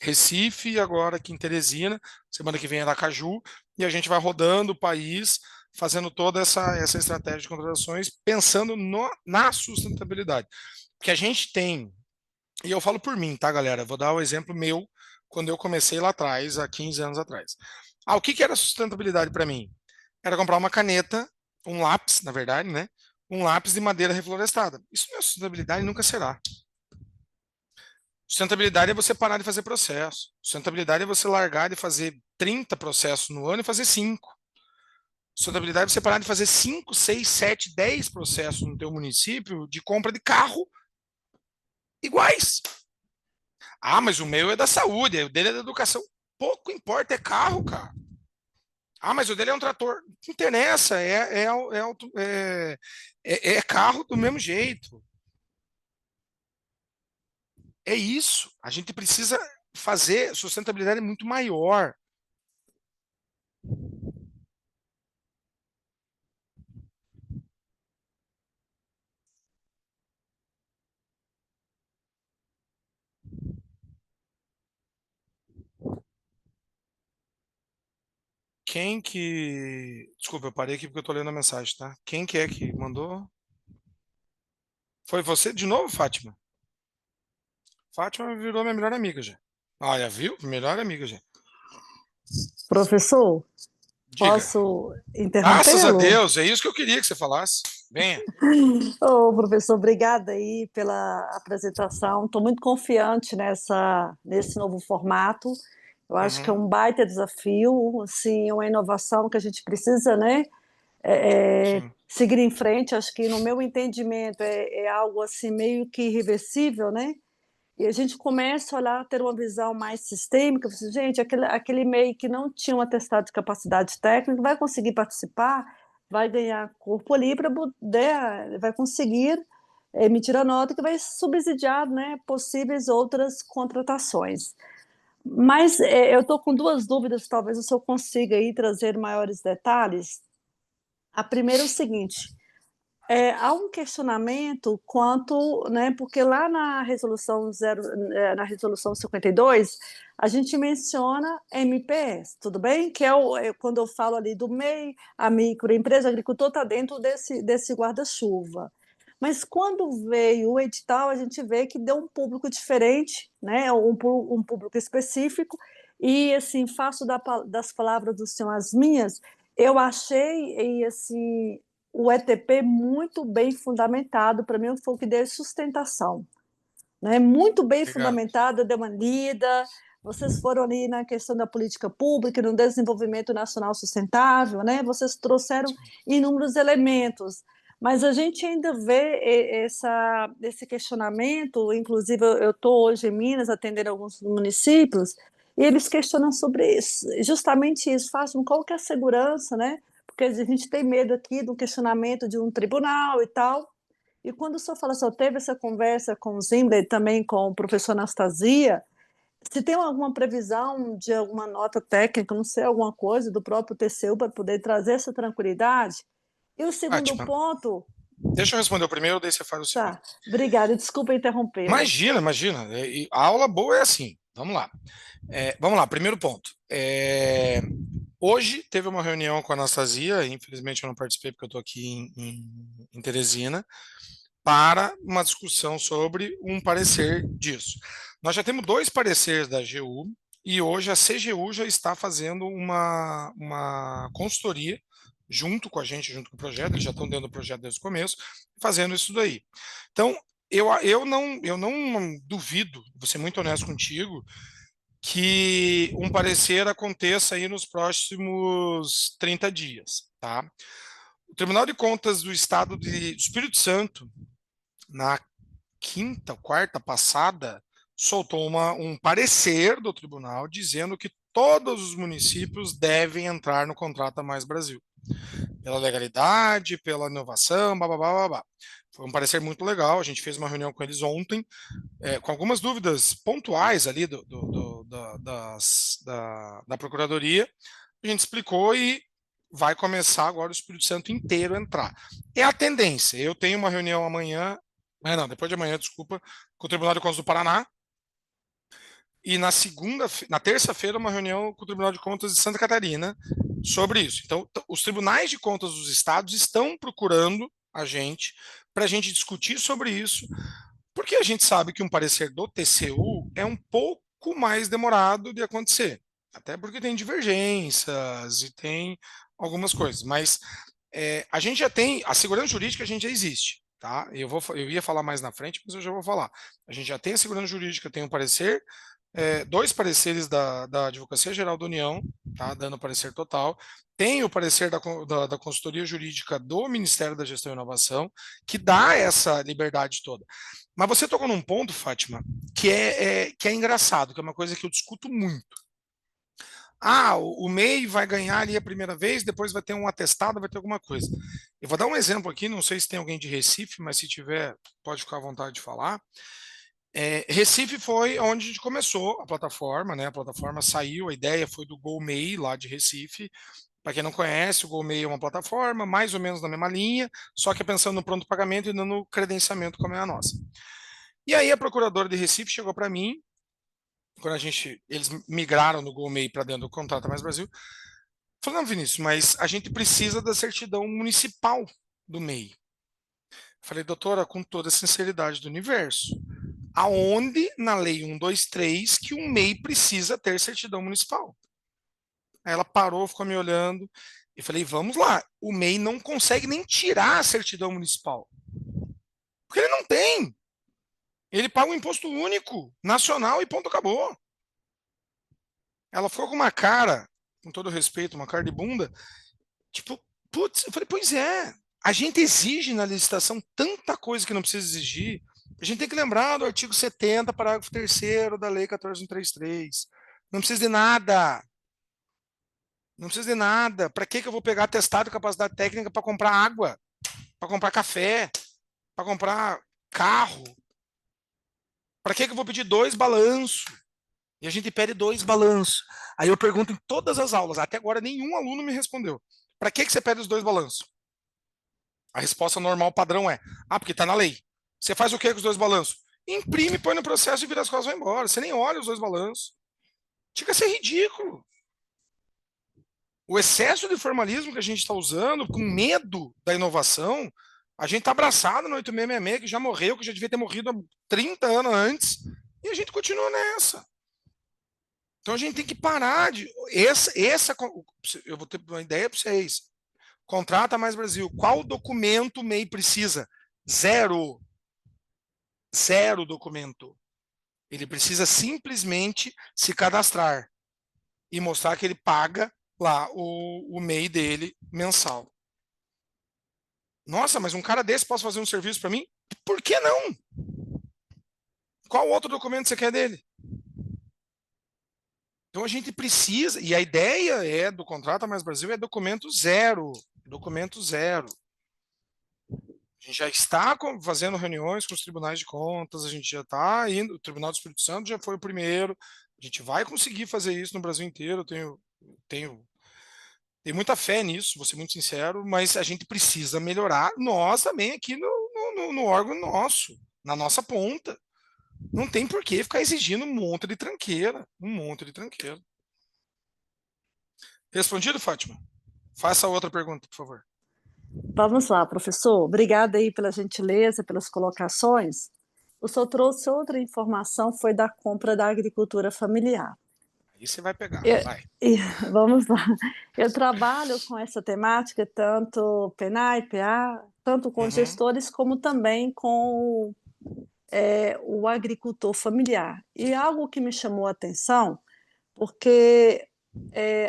Recife e agora aqui em Teresina, semana que vem é Aracaju, e a gente vai rodando o país, fazendo toda essa estratégia de contratações, pensando na sustentabilidade. Porque a gente tem, e eu falo por mim, tá, galera? Vou dar o exemplo meu, quando eu comecei lá atrás, há 15 anos atrás. O que era sustentabilidade para mim? Era comprar uma caneta um lápis, na verdade, né? Um lápis de madeira reflorestada. Isso não é sustentabilidade, nunca será. Sustentabilidade é você parar de fazer processo. Sustentabilidade é você largar de fazer 30 processos no ano e fazer 5. Sustentabilidade é você parar de fazer 5, 6, 7, 10 processos no teu município de compra de carro iguais. Ah, mas o meu é da saúde, o dele é da educação. Pouco importa, é carro, cara. Ah, mas o dele é um trator. Não interessa, é carro do mesmo jeito. É isso. A gente precisa fazer sustentabilidade muito maior. Quem que. Desculpa, eu parei aqui porque eu tô lendo a mensagem, tá? Quem que é que mandou? Foi você de novo, Fátima? Fátima virou minha melhor amiga já. Olha, viu? Melhor amiga já. Professor, Diga. posso Graças a interrompê-lo? Deus, é isso que eu queria que você falasse. Venha. Ô, professor, obrigada aí pela apresentação. Estou muito confiante nesse novo formato. Eu acho que é Uhum, um baita desafio, assim, uma inovação que a gente precisa, né? sim. Seguir em frente. Acho que, no meu entendimento, é algo assim meio que irreversível, né? E a gente começa a olhar, a ter uma visão mais sistêmica. Assim, gente, aquele MEI que não tinha um atestado de capacidade técnica vai conseguir participar, vai ganhar corpo ali para poder, vai conseguir emitir a nota que vai subsidiar, né, possíveis outras contratações. Mas eu estou com duas dúvidas, talvez o senhor consiga aí trazer maiores detalhes. A primeira é o seguinte: há um questionamento quanto, né, porque lá na resolução 52, a gente menciona MPS, tudo bem? Que quando eu falo ali do MEI, a microempresa, o agricultor está dentro desse guarda-chuva. Mas quando veio o edital, a gente vê que deu um público diferente, né, um público específico, e assim, faço das palavras do senhor as minhas, eu achei, e assim, o ETP muito bem fundamentado, para mim foi o que deu sustentação, né? Muito bem Obrigado. fundamentado, deu uma lida, vocês foram ali na questão da política pública, no desenvolvimento nacional sustentável, né? Vocês trouxeram inúmeros elementos, mas a gente ainda vê esse questionamento, inclusive eu estou hoje em Minas atendendo alguns municípios, e eles questionam sobre isso, justamente isso, façam qual que é a segurança, né? Porque a gente tem medo aqui do questionamento de um tribunal e tal. E quando o senhor fala, só teve essa conversa com o Zimba e também com o professor Anastasia, se tem alguma previsão de alguma nota técnica, não sei, alguma coisa do próprio TCU para poder trazer essa tranquilidade? E o segundo Fátima, ponto, deixa eu responder o primeiro, daí você faz o segundo. tá, obrigada, desculpa interrompê-lo. Imagina, imagina. E a aula boa é assim. Vamos lá. Vamos lá, primeiro ponto. Hoje teve uma reunião com a Anastasia, infelizmente eu não participei porque eu estou aqui em Teresina, para uma discussão sobre um parecer disso. Nós já temos 2 pareceres da AGU e hoje a CGU já está fazendo uma consultoria junto com a gente, junto com o projeto, eles já estão dentro do projeto desde o começo, fazendo isso daí. Então, eu não duvido, vou ser muito honesto contigo, que um parecer aconteça aí nos próximos 30 dias, tá? O Tribunal de Contas do Estado de Espírito Santo, na quinta, quarta passada, soltou um parecer do tribunal dizendo que todos os municípios devem entrar no Contrata Mais Brasil, pela legalidade, pela inovação, babá, babá. Foi um parecer muito legal. A gente fez uma reunião com eles ontem, com algumas dúvidas pontuais ali da Procuradoria. A gente explicou e vai começar agora o Espírito Santo inteiro a entrar. É a tendência. Eu tenho uma reunião amanhã, não, depois de amanhã, desculpa, com o Tribunal de Contas do Paraná, e na terça-feira, uma reunião com o Tribunal de Contas de Santa Catarina sobre isso. Então, os tribunais de contas dos estados estão procurando a gente para a gente discutir sobre isso, porque a gente sabe que um parecer do TCU é um pouco mais demorado de acontecer, até porque tem divergências e tem algumas coisas, mas a gente já tem, a segurança jurídica a gente já existe, tá? Eu ia falar mais na frente, mas eu já vou falar. A gente já tem a segurança jurídica, tem um parecer, 2 pareceres da Advocacia Geral da União, tá? Dando parecer total. Tem o parecer da consultoria jurídica do Ministério da Gestão e Inovação, que dá essa liberdade toda. Mas você tocou num ponto, Fátima, que é engraçado, que é uma coisa que eu discuto muito. O MEI vai ganhar ali a primeira vez, depois vai ter um atestado, vai ter alguma coisa. Eu vou dar um exemplo aqui, não sei se tem alguém de Recife, mas se tiver, pode ficar à vontade de falar. Recife foi onde a gente começou a plataforma, né? A plataforma saiu, a ideia foi do GoMei, lá de Recife. Para quem não conhece, o GoMei é uma plataforma, mais ou menos na mesma linha, só que pensando no pronto pagamento e não no credenciamento como é a nossa. E aí a procuradora de Recife chegou para mim, quando eles migraram no GoMei para dentro do Contrata Mais Brasil, falou, não, Vinícius, mas a gente precisa da certidão municipal do MEI. Falei, doutora, com toda a sinceridade do universo, aonde na lei 123 que um MEI precisa ter certidão municipal? Aí ela parou, ficou me olhando e falei, vamos lá, o MEI não consegue nem tirar a certidão municipal. Porque ele não tem. Ele paga um imposto único, nacional e ponto, acabou. Ela ficou com uma cara, com todo respeito, uma cara de bunda, tipo, putz, eu falei, pois é, a gente exige na licitação tanta coisa que não precisa exigir. A gente tem que lembrar do artigo 70, parágrafo 3º da lei 14133. Não precisa de nada. Não precisa de nada. Para que eu vou pegar atestado de capacidade técnica para comprar água, para comprar café, para comprar carro? Para que eu vou pedir 2 balanços? E a gente pede 2 balanços. Aí eu pergunto em todas as aulas, até agora nenhum aluno me respondeu. Para que você pede os 2 balanços? A resposta normal padrão é, porque está na lei. Você faz o que com os 2 balanços? Imprime, põe no processo e vira as costas e vai embora. Você nem olha os 2 balanços. Chega a ser ridículo. O excesso de formalismo que a gente está usando, com medo da inovação, a gente está abraçado no 8666, que já morreu, que já devia ter morrido há 30 anos antes, e a gente continua nessa. Então a gente tem que parar de. Eu vou ter uma ideia para vocês. Contrata Mais Brasil. Qual documento o MEI precisa? 0. 0 documento. Ele precisa simplesmente se cadastrar e mostrar que ele paga lá o MEI dele mensal. Nossa, mas um cara desse pode fazer um serviço para mim? Por que não? Qual outro documento você quer dele? Então a gente precisa, e a ideia do Contrata Mais Brasil é documento 0. Documento 0. A gente já está fazendo reuniões com os tribunais de contas, a gente já está indo, o Tribunal do Espírito Santo já foi o primeiro, a gente vai conseguir fazer isso no Brasil inteiro, eu tenho muita fé nisso, vou ser muito sincero, mas a gente precisa melhorar nós também aqui no órgão nosso, na nossa ponta. Não tem por que ficar exigindo um monte de tranqueira. Respondido, Fátima? Faça outra pergunta, por favor. Vamos lá, professor. Obrigada aí pela gentileza, pelas colocações. O senhor trouxe outra informação, foi da compra da agricultura familiar. Aí você vai pegar, vai. Vamos lá. Eu trabalho com essa temática, tanto PNAE, PA, tanto com gestores, como também com o agricultor familiar. E algo que me chamou a atenção, porque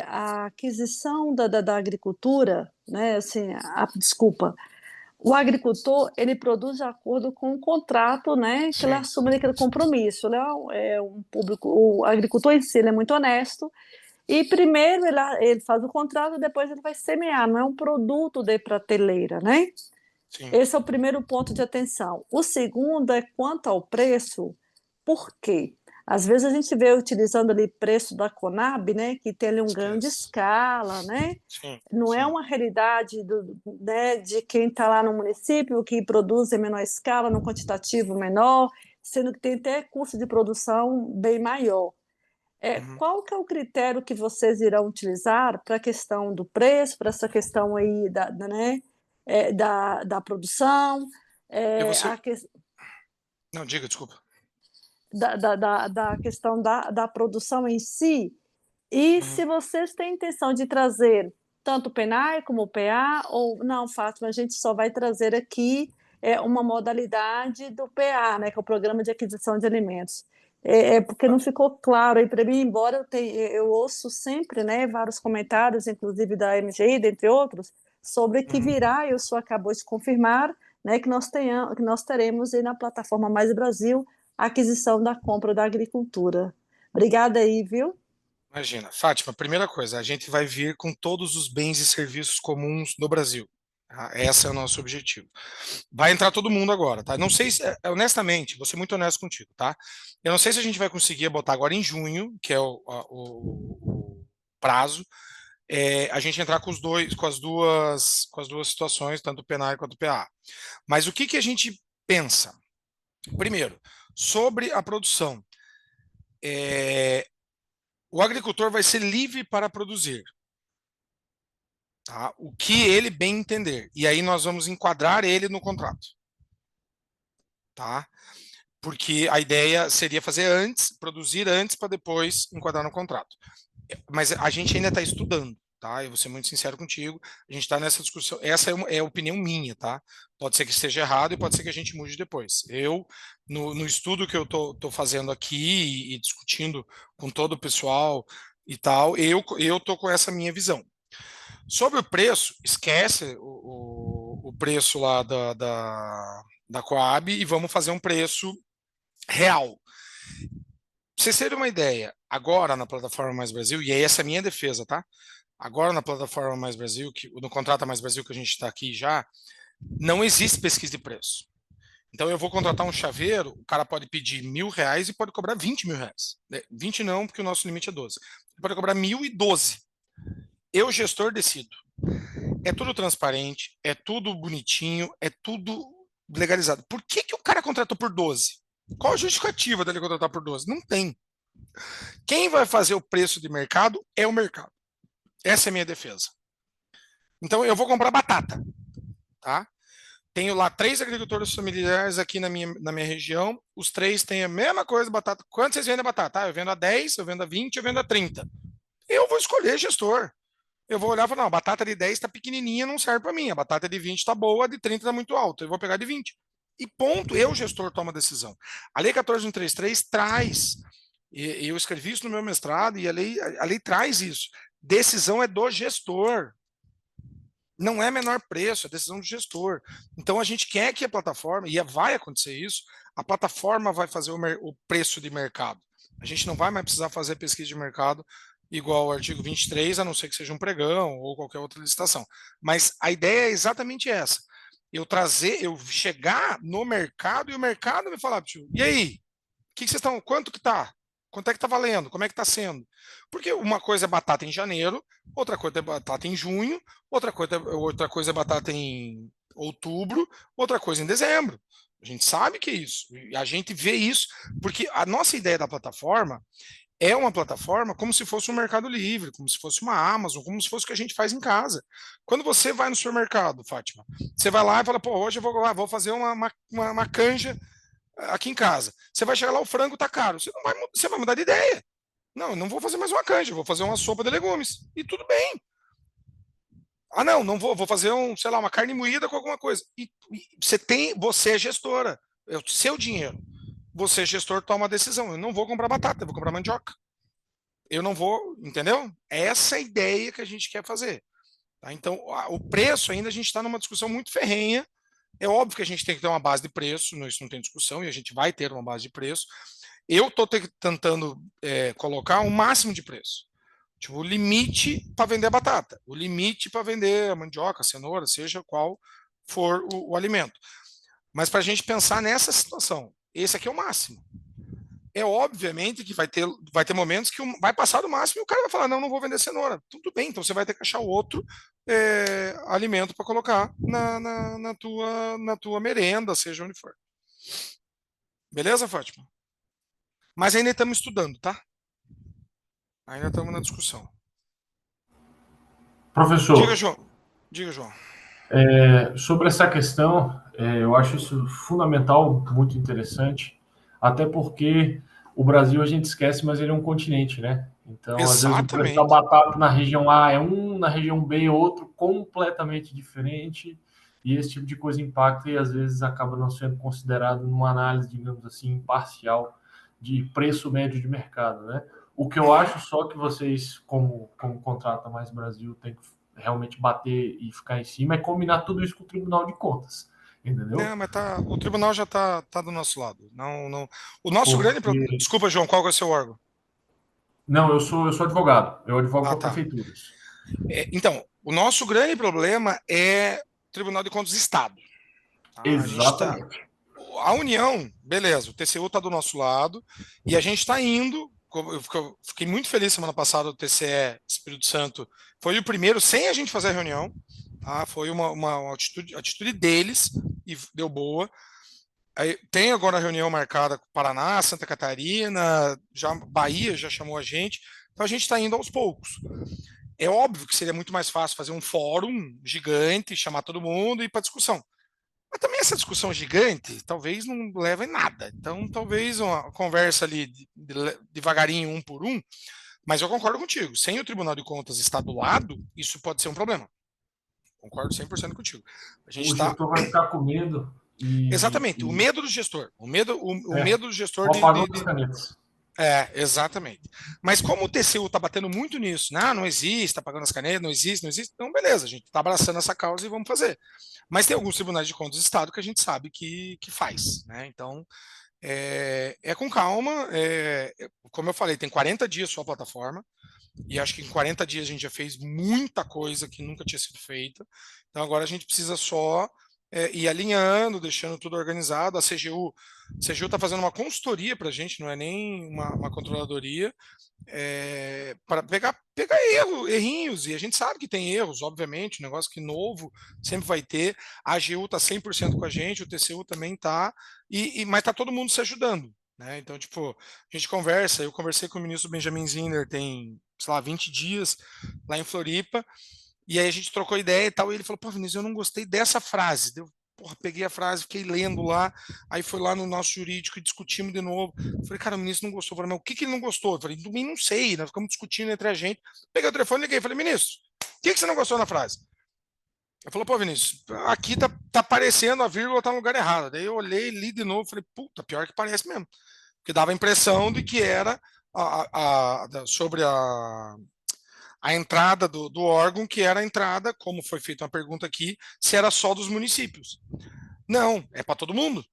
a aquisição da agricultura, né, assim, desculpa, o agricultor ele produz de acordo com um contrato, né, que ele assume aquele compromisso. Ele é um público, o agricultor em si ele é muito honesto. E primeiro ele faz o contrato, depois ele vai semear, não é um produto de prateleira, né? Sim. Esse é o primeiro ponto de atenção. O segundo é quanto ao preço, por quê? Às vezes a gente vê utilizando ali preço da Conab, né, que tem ali um ganho de escala, né? Não é uma realidade né, de quem está lá no município que produz em menor escala, num quantitativo menor, sendo que tem até custo de produção bem maior. Qual que é o critério que vocês irão utilizar para a questão do preço, para essa questão aí da produção? Não, diga, desculpa. Da questão da produção em si, e se vocês têm intenção de trazer tanto o PENAI como o PA, ou não, Fátima, a gente só vai trazer aqui uma modalidade do PA, né, que é o Programa de Aquisição de Alimentos. Porque não ficou claro aí para mim, embora eu ouço sempre, né, vários comentários, inclusive da MGI, dentre outros, sobre que virá, e o senhor acabou de confirmar, né, que nós teremos aí na plataforma Mais Brasil a aquisição da compra da agricultura. Obrigada aí, viu? Imagina, Fátima, primeira coisa, a gente vai vir com todos os bens e serviços comuns do Brasil. Tá? Esse é o nosso objetivo. Vai entrar todo mundo agora, tá? Não sei se, honestamente, vou ser muito honesto contigo, tá? Eu não sei se a gente vai conseguir botar agora em junho, que é o prazo, a gente entrar com com as duas situações, tanto o PNAE quanto o PA. Mas o que a gente pensa? Primeiro, sobre a produção. O agricultor vai ser livre para produzir, tá? O que ele bem entender. E aí nós vamos enquadrar ele no contrato, tá? Porque a ideia seria fazer antes, produzir antes para depois enquadrar no contrato. Mas a gente ainda está estudando, tá? Eu vou ser muito sincero contigo, a gente está nessa discussão, essa é a opinião minha, tá? Pode ser que esteja errado e pode ser que a gente mude depois. No estudo que eu tô fazendo aqui e discutindo com todo o pessoal e tal, eu tô com essa minha visão. Sobre o preço, esquece o preço lá da Coab e vamos fazer um preço real. Pra vocês terem uma ideia, agora na plataforma Mais Brasil, e essa é a minha defesa, tá? Agora na plataforma Mais Brasil, no Contrata Mais Brasil que a gente está aqui já, não existe pesquisa de preço. Então eu vou contratar um chaveiro, o cara pode pedir R$1.000 e pode cobrar R$20.000. 20 não, porque o nosso limite é 12. Ele pode cobrar 1.012. Eu, gestor, decido. É tudo transparente, é tudo bonitinho, é tudo legalizado. Por que o cara contratou por 12? Qual a justificativa dele contratar por 12? Não tem. Quem vai fazer o preço de mercado é o mercado. Essa é a minha defesa. Então eu vou comprar batata, tá? Tenho lá 3 agricultores familiares aqui na minha região. Os 3 têm a mesma coisa, batata. Quanto vocês vendem a batata? Ah, eu vendo a 10, eu vendo a 20, eu vendo a 30. Eu vou escolher gestor. Eu vou olhar e falar, não, a batata de 10 está pequenininha, não serve para mim. A batata de 20 está boa, a de 30 está muito alta. Eu vou pegar de 20. E ponto, eu, gestor, tomo a decisão. A Lei 14.133 traz, e eu escrevi isso no meu mestrado, e a lei traz isso. Decisão é do gestor. Não é menor preço, é decisão do gestor. Então a gente quer que a plataforma, e vai acontecer isso, a plataforma vai fazer o preço de mercado. A gente não vai mais precisar fazer pesquisa de mercado igual ao artigo 23, a não ser que seja um pregão ou qualquer outra licitação. Mas a ideia é exatamente essa. Eu chegar no mercado e o mercado me falar, e aí? Quanto que tá? Quanto é que tá valendo? Como é que tá sendo? Porque uma coisa é batata em janeiro, outra coisa é batata em junho, outra coisa é batata em outubro, outra coisa em dezembro. A gente sabe que é isso. E a gente vê isso, porque a nossa ideia da plataforma é uma plataforma como se fosse um Mercado Livre, como se fosse uma Amazon, como se fosse o que a gente faz em casa. Quando você vai no supermercado, Fátima, você vai lá e fala, pô, hoje eu vou fazer uma canja aqui em casa. Você vai chegar lá, o frango tá caro. Você vai mudar de ideia. Não, eu não vou fazer mais uma canja, eu vou fazer uma sopa de legumes. E tudo bem. Ah, não vou fazer uma carne moída com alguma coisa. E você é gestora, é o seu dinheiro. Você, gestor, toma a decisão. Eu não vou comprar batata, eu vou comprar mandioca. Eu não vou, entendeu? Essa é a ideia que a gente quer fazer. Tá? Então, o preço ainda a gente está numa discussão muito ferrenha. É óbvio que a gente tem que ter uma base de preço, isso não tem discussão, e a gente vai ter uma base de preço. Eu estou tentando colocar um máximo de preço. Tipo, o limite para vender a batata, o limite para vender a mandioca, a cenoura, seja qual for o alimento. Mas para a gente pensar nessa situação, esse aqui é o máximo. É obviamente que vai ter momentos que vai passar do máximo e o cara vai falar, não vou vender cenoura. Tudo bem, então você vai ter que achar outro alimento para colocar na tua merenda, seja onde for. Beleza, Fátima? Mas ainda estamos estudando, tá? Ainda estamos na discussão. Professor. Diga, João. Sobre essa questão, eu acho isso fundamental, muito interessante, até porque o Brasil a gente esquece, mas ele é um continente, né? Então, às vezes, o preço da Exatamente. batata na região A é um, na região B é outro, completamente diferente, e esse tipo de coisa impacta e às vezes acaba não sendo considerado numa análise, digamos assim, imparcial de preço médio de mercado, né? O que eu Uhum. acho só que vocês, como Contrata Mais Brasil, tem que realmente bater e ficar em cima é combinar tudo isso com o Tribunal de Contas, entendeu? Não, mas tá, o tribunal já tá do nosso lado. Não, não. O nosso grande problema. Porque, Desculpa, João, qual que é o seu órgão? não, eu sou advogado, eu advogo Ah, para tá. prefeituras. Então, o nosso grande problema é o Tribunal de Contas do Estado. Tá? A gente tá. Exatamente. A União, beleza, o TCU está do nosso lado e a gente está indo. Eu fiquei muito feliz semana passada, o TCE Espírito Santo foi o primeiro, sem a gente fazer a reunião. Tá? Foi uma atitude deles e deu boa. Aí, tem agora a reunião marcada com Paraná, Santa Catarina, já Bahia já chamou a gente. Então a gente está indo aos poucos. É óbvio que seria muito mais fácil fazer um fórum gigante, chamar todo mundo e ir para discussão. Mas também essa discussão gigante talvez não leve a nada. Então, talvez uma conversa ali devagarinho, um por um. Mas eu concordo contigo. Sem o Tribunal de Contas estar do lado, isso pode ser um problema. Concordo 100% contigo. A gente O está. gestor vai ficar com medo Exatamente. O medo do gestor. O é, medo do gestor o apagão das canetas. exatamente. Mas como o TCU está batendo muito nisso, né? Não existe, está pagando as canetas, não existe, não existe. Então, beleza, a gente está abraçando essa causa e vamos fazer. Mas tem alguns tribunais de contas do Estado que a gente sabe que faz, né? Então, com calma. Como eu falei, tem 40 dias sua plataforma, e acho que em 40 dias a gente já fez muita coisa que nunca tinha sido feita. Então agora a gente precisa só ir alinhando, deixando tudo organizado. A CGU está fazendo uma consultoria para a gente, não é nem uma controladoria, para pegar errinhos, e a gente sabe que tem erros, obviamente, um negócio que novo sempre vai ter. A AGU está 100% com a gente, o TCU também está, mas está todo mundo se ajudando. Né? Então, tipo, a gente conversa. Eu conversei com o ministro Benjamin Zinner tem, sei lá, 20 dias lá em Floripa, e aí a gente trocou ideia e tal, e ele falou, pô, Vinícius, eu não gostei dessa frase. Eu, porra, peguei a frase, fiquei lendo lá, aí foi lá no nosso jurídico e discutimos de novo. Falei, cara, o ministro não gostou. Eu falei, mas o que que ele não gostou? Eu falei, também não sei, nós ficamos discutindo entre a gente. Peguei o telefone e liguei, falei, ministro, o que que você não gostou na frase? Ele falou, pô, Vinícius, aqui tá parecendo, a vírgula tá no lugar errado. Daí eu olhei, li de novo, falei, puta, pior que parece mesmo. Porque dava a impressão de que era sobre a entrada do órgão, que era a entrada, como foi feita uma pergunta aqui, se era só dos municípios. Não, é para todo mundo.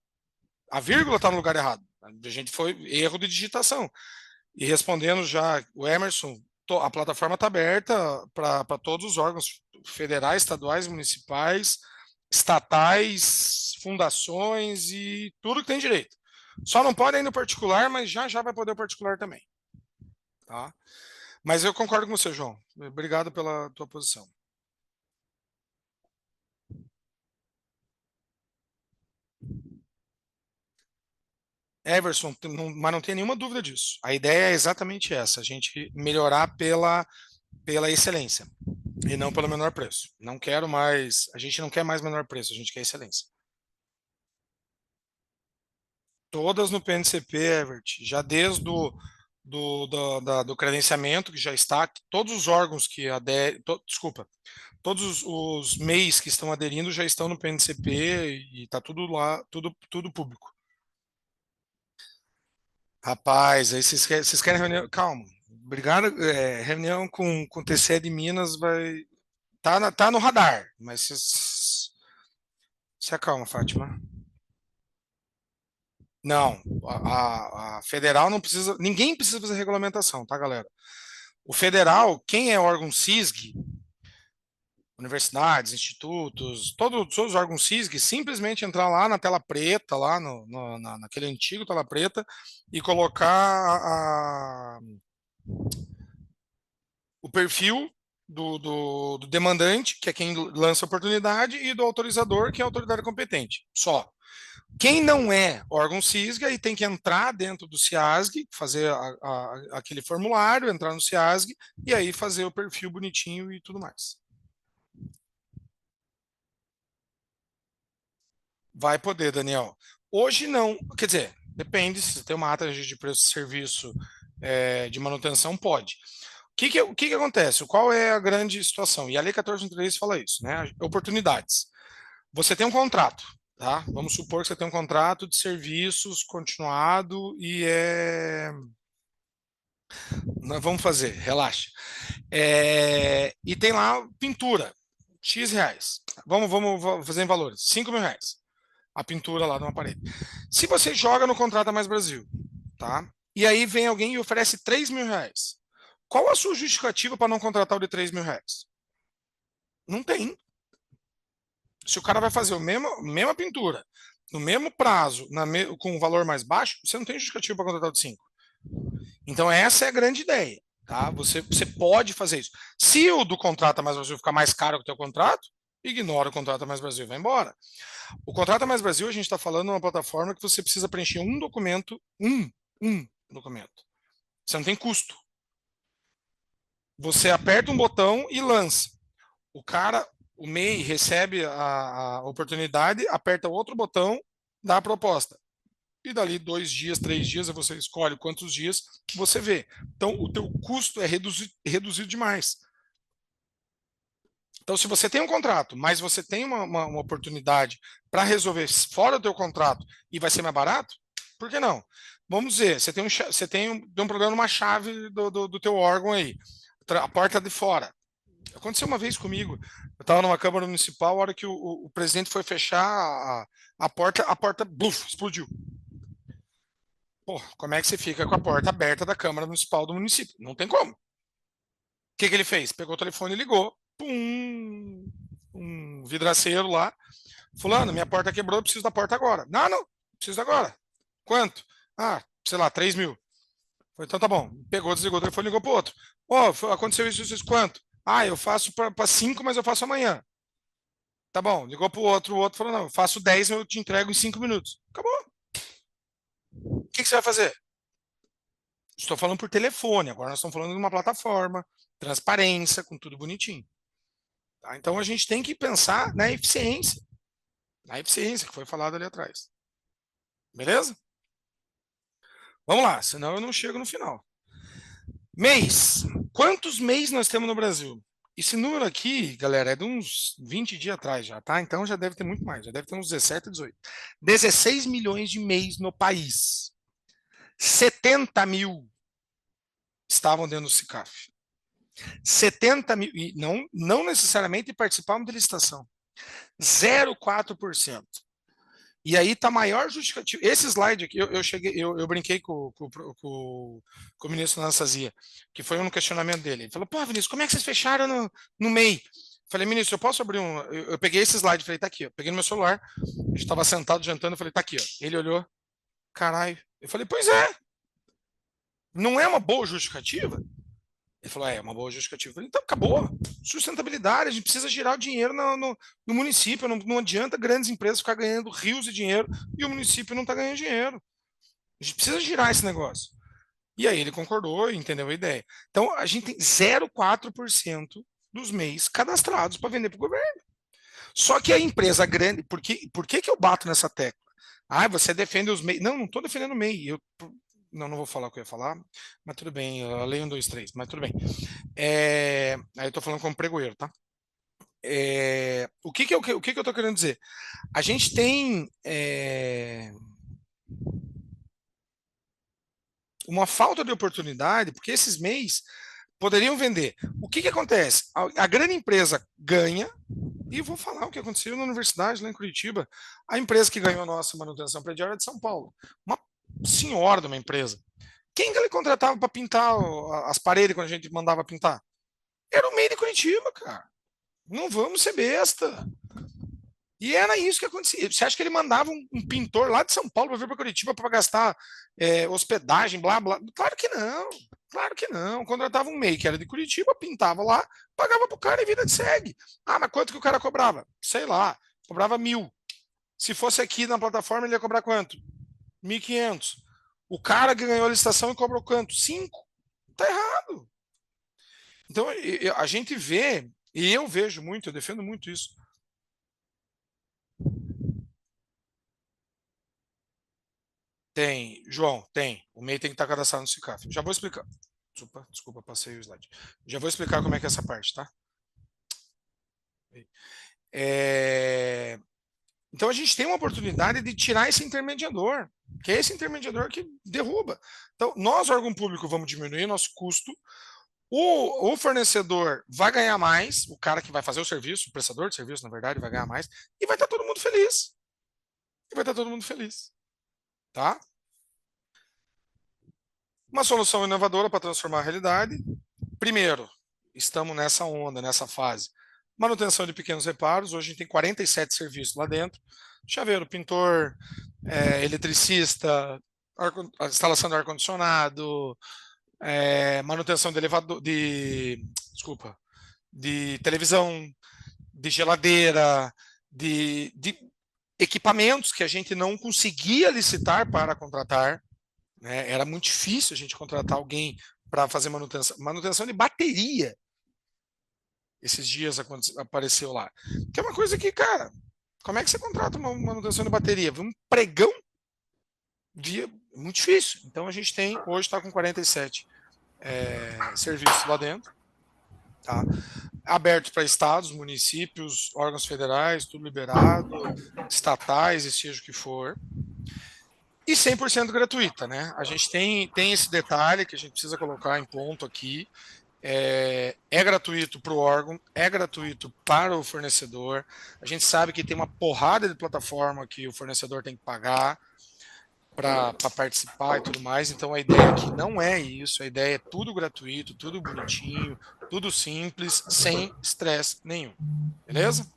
A vírgula está no lugar errado. A gente foi erro de digitação. E respondendo já o Emerson, a plataforma está aberta para todos os órgãos federais, estaduais, municipais, estatais, fundações e tudo que tem direito. Só não pode ir no particular, mas já já vai poder o particular também. Tá? Mas eu concordo com você, João. Obrigado pela tua posição. Everson, mas não tem nenhuma dúvida disso. A ideia é exatamente essa: a gente melhorar pela excelência e não pelo menor preço. Não quero mais, a gente não quer mais menor preço, a gente quer excelência. Todas no PNCP, Evert, já desde do credenciamento, que já está, todos os órgãos que aderem, desculpa, todos os MEIs que estão aderindo já estão no PNCP e está tudo lá, tudo público. Rapaz, aí vocês querem reunião? Calma. Obrigado. Reunião com o TCE de Minas vai. Tá no radar, mas se acalma, Fátima. Não, a federal não precisa. Ninguém precisa fazer regulamentação, tá, galera? O federal, quem é órgão CISG, universidades, institutos, todos os órgãos CISG, simplesmente entrar lá na tela preta, lá naquele antigo tela preta, e colocar o perfil do demandante, que é quem lança a oportunidade, e do autorizador, que é a autoridade competente. Só. Quem não é órgão CISG, aí tem que entrar dentro do CIASG, fazer aquele formulário, entrar no CIASG, e aí fazer o perfil bonitinho e tudo mais. Vai poder, Daniel. Hoje não. Quer dizer, depende, se você tem uma ata de preço de serviço de manutenção, pode. O que acontece? Qual é a grande situação? E a Lei 14.133 fala isso, né? Oportunidades. Você tem um contrato, tá? Vamos supor que você tem um contrato de serviços continuado e Nós vamos fazer, relaxa. E tem lá pintura, X reais. Vamos fazer em valores, 5 mil reais. A pintura lá numa parede. Se você joga no Contrata Mais Brasil, tá? E aí vem alguém e oferece 3 mil reais. Qual a sua justificativa para não contratar o de 3 mil reais? Não tem. Se o cara vai fazer a mesma pintura, no mesmo prazo, com um valor mais baixo, você não tem justificativa para contratar o de 5. Então essa é a grande ideia. Tá? Você pode fazer isso. Se o do Contrata Mais Brasil ficar mais caro que o teu contrato, ignora o Contrata Mais Brasil e vai embora. O Contrata Mais Brasil, a gente está falando de uma plataforma que você precisa preencher um documento, um documento. Você não tem custo. Você aperta um botão e lança. O MEI recebe a oportunidade, aperta outro botão, dá a proposta. E dali 2 dias, 3 dias, você escolhe quantos dias você vê. Então, o teu custo é reduzido demais. Então, se você tem um contrato, mas você tem uma oportunidade para resolver fora do teu contrato e vai ser mais barato, por que não? Vamos dizer, você tem um problema numa chave do teu órgão aí, a porta de fora. Aconteceu uma vez comigo, eu estava numa Câmara Municipal, a hora que o presidente foi fechar a porta bluf, explodiu. Pô, como é que você fica com a porta aberta da Câmara Municipal do município? Não tem como. O que ele fez? Pegou o telefone e ligou. Pum, um vidraceiro lá. Fulano, minha porta quebrou, eu preciso da porta agora. Não, preciso agora. Quanto? Sei lá, 3 mil. Falei, então tá bom. Pegou, desligou o telefone e ligou pro outro. Aconteceu isso, quanto? Eu faço para 5, mas eu faço amanhã. Tá bom, ligou pro outro, o outro falou, não, eu faço 10, eu te entrego em 5 minutos. Acabou. O que você vai fazer? Estou falando por telefone, agora nós estamos falando de uma plataforma, transparência, com tudo bonitinho. Tá? Então a gente tem que pensar na eficiência que foi falado ali atrás. Beleza? Vamos lá, senão eu não chego no final. MEIs. Quantos MEIs nós temos no Brasil? Esse número aqui, galera, é de uns 20 dias atrás já, tá? Então já deve ter muito mais, já deve ter uns 17, 18. 16 milhões de MEIs no país. 70 mil estavam dentro do SICAF. 70 mil, e não necessariamente participavam de licitação. 0,4%. E aí está maior justificativa. Esse slide aqui, eu brinquei com o ministro Anastasia, que foi um questionamento dele. Ele falou, pô, Vinícius, como é que vocês fecharam no MEI? Falei, ministro, eu posso abrir um. Eu peguei esse slide e falei, tá aqui, ó. Peguei no meu celular, a gente estava sentado jantando, eu falei, tá aqui, ó. Ele olhou, caralho. Eu falei, pois é. Não é uma boa justificativa? Ele falou, é uma boa justificativa. Eu falei, então acabou. Sustentabilidade, a gente precisa girar o dinheiro no município. Não adianta grandes empresas ficar ganhando rios de dinheiro e o município não está ganhando dinheiro. A gente precisa girar esse negócio. E aí ele concordou e entendeu a ideia. Então a gente tem 0,4% dos MEIs cadastrados para vender para o governo. Só que a empresa grande, por que eu bato nessa tecla? Você defende os MEI. Não estou defendendo o MEI. Não vou falar o que eu ia falar, mas tudo bem, a lei 1, 2, 3, mas tudo bem. Aí eu estou falando como pregoeiro, tá? O que eu estou querendo dizer? A gente tem uma falta de oportunidade, porque esses MEIs poderiam vender. O que acontece? A grande empresa ganha, e vou falar o que aconteceu na universidade, lá em Curitiba. A empresa que ganhou a nossa manutenção predial é de São Paulo. Uma senhora de uma empresa. Quem que ele contratava para pintar as paredes quando a gente mandava pintar? Era o MEI de Curitiba, cara. Não vamos ser besta. E era isso que acontecia. Você acha que ele mandava um pintor lá de São Paulo para vir para Curitiba para gastar hospedagem, blá, blá? Claro que não. Claro que não. Contratava um MEI que era de Curitiba, pintava lá, pagava pro cara e vida de segue. Mas quanto que o cara cobrava? Sei lá, cobrava 1.000. Se fosse aqui na plataforma, ele ia cobrar quanto? 1.500. O cara que ganhou a licitação e cobrou quanto? 5. Tá errado. Então, a gente vê, e eu vejo muito, eu defendo muito isso. Tem, João, tem. O MEI tem que estar cadastrado no SICAF. Já vou explicar. Desculpa, passei o slide. Já vou explicar como é que é essa parte, tá? Então a gente tem uma oportunidade de tirar esse intermediador, que é esse intermediador que derruba. Então, nós, órgão público, vamos diminuir nosso custo. O fornecedor vai ganhar mais, o cara que vai fazer o serviço, o prestador de serviço, na verdade, vai ganhar mais, e vai estar todo mundo feliz. Tá? Uma solução inovadora para transformar a realidade. Primeiro, estamos nessa onda, nessa fase. Manutenção de pequenos reparos. Hoje a gente tem 47 serviços lá dentro. Chaveiro, pintor, eletricista, instalação de ar-condicionado, manutenção de elevador, de televisão, de geladeira, de equipamentos que a gente não conseguia licitar para contratar. Né? Era muito difícil a gente contratar alguém para fazer manutenção de bateria. Esses dias apareceu lá. Que é uma coisa que, cara, como é que você contrata uma manutenção de bateria? Um pregão? Muito difícil. Então a gente tem, hoje está com 47 serviços lá dentro. Tá? Aberto para estados, municípios, órgãos federais, tudo liberado, estatais, e seja o que for. E 100% gratuita, né? A gente tem esse detalhe que a gente precisa colocar em ponto aqui. É gratuito para o órgão, é gratuito para o fornecedor. A gente sabe que tem uma porrada de plataforma que o fornecedor tem que pagar para participar e tudo mais. Então a ideia aqui não é isso. A ideia é tudo gratuito, tudo bonitinho, tudo simples, sem estresse nenhum. Beleza?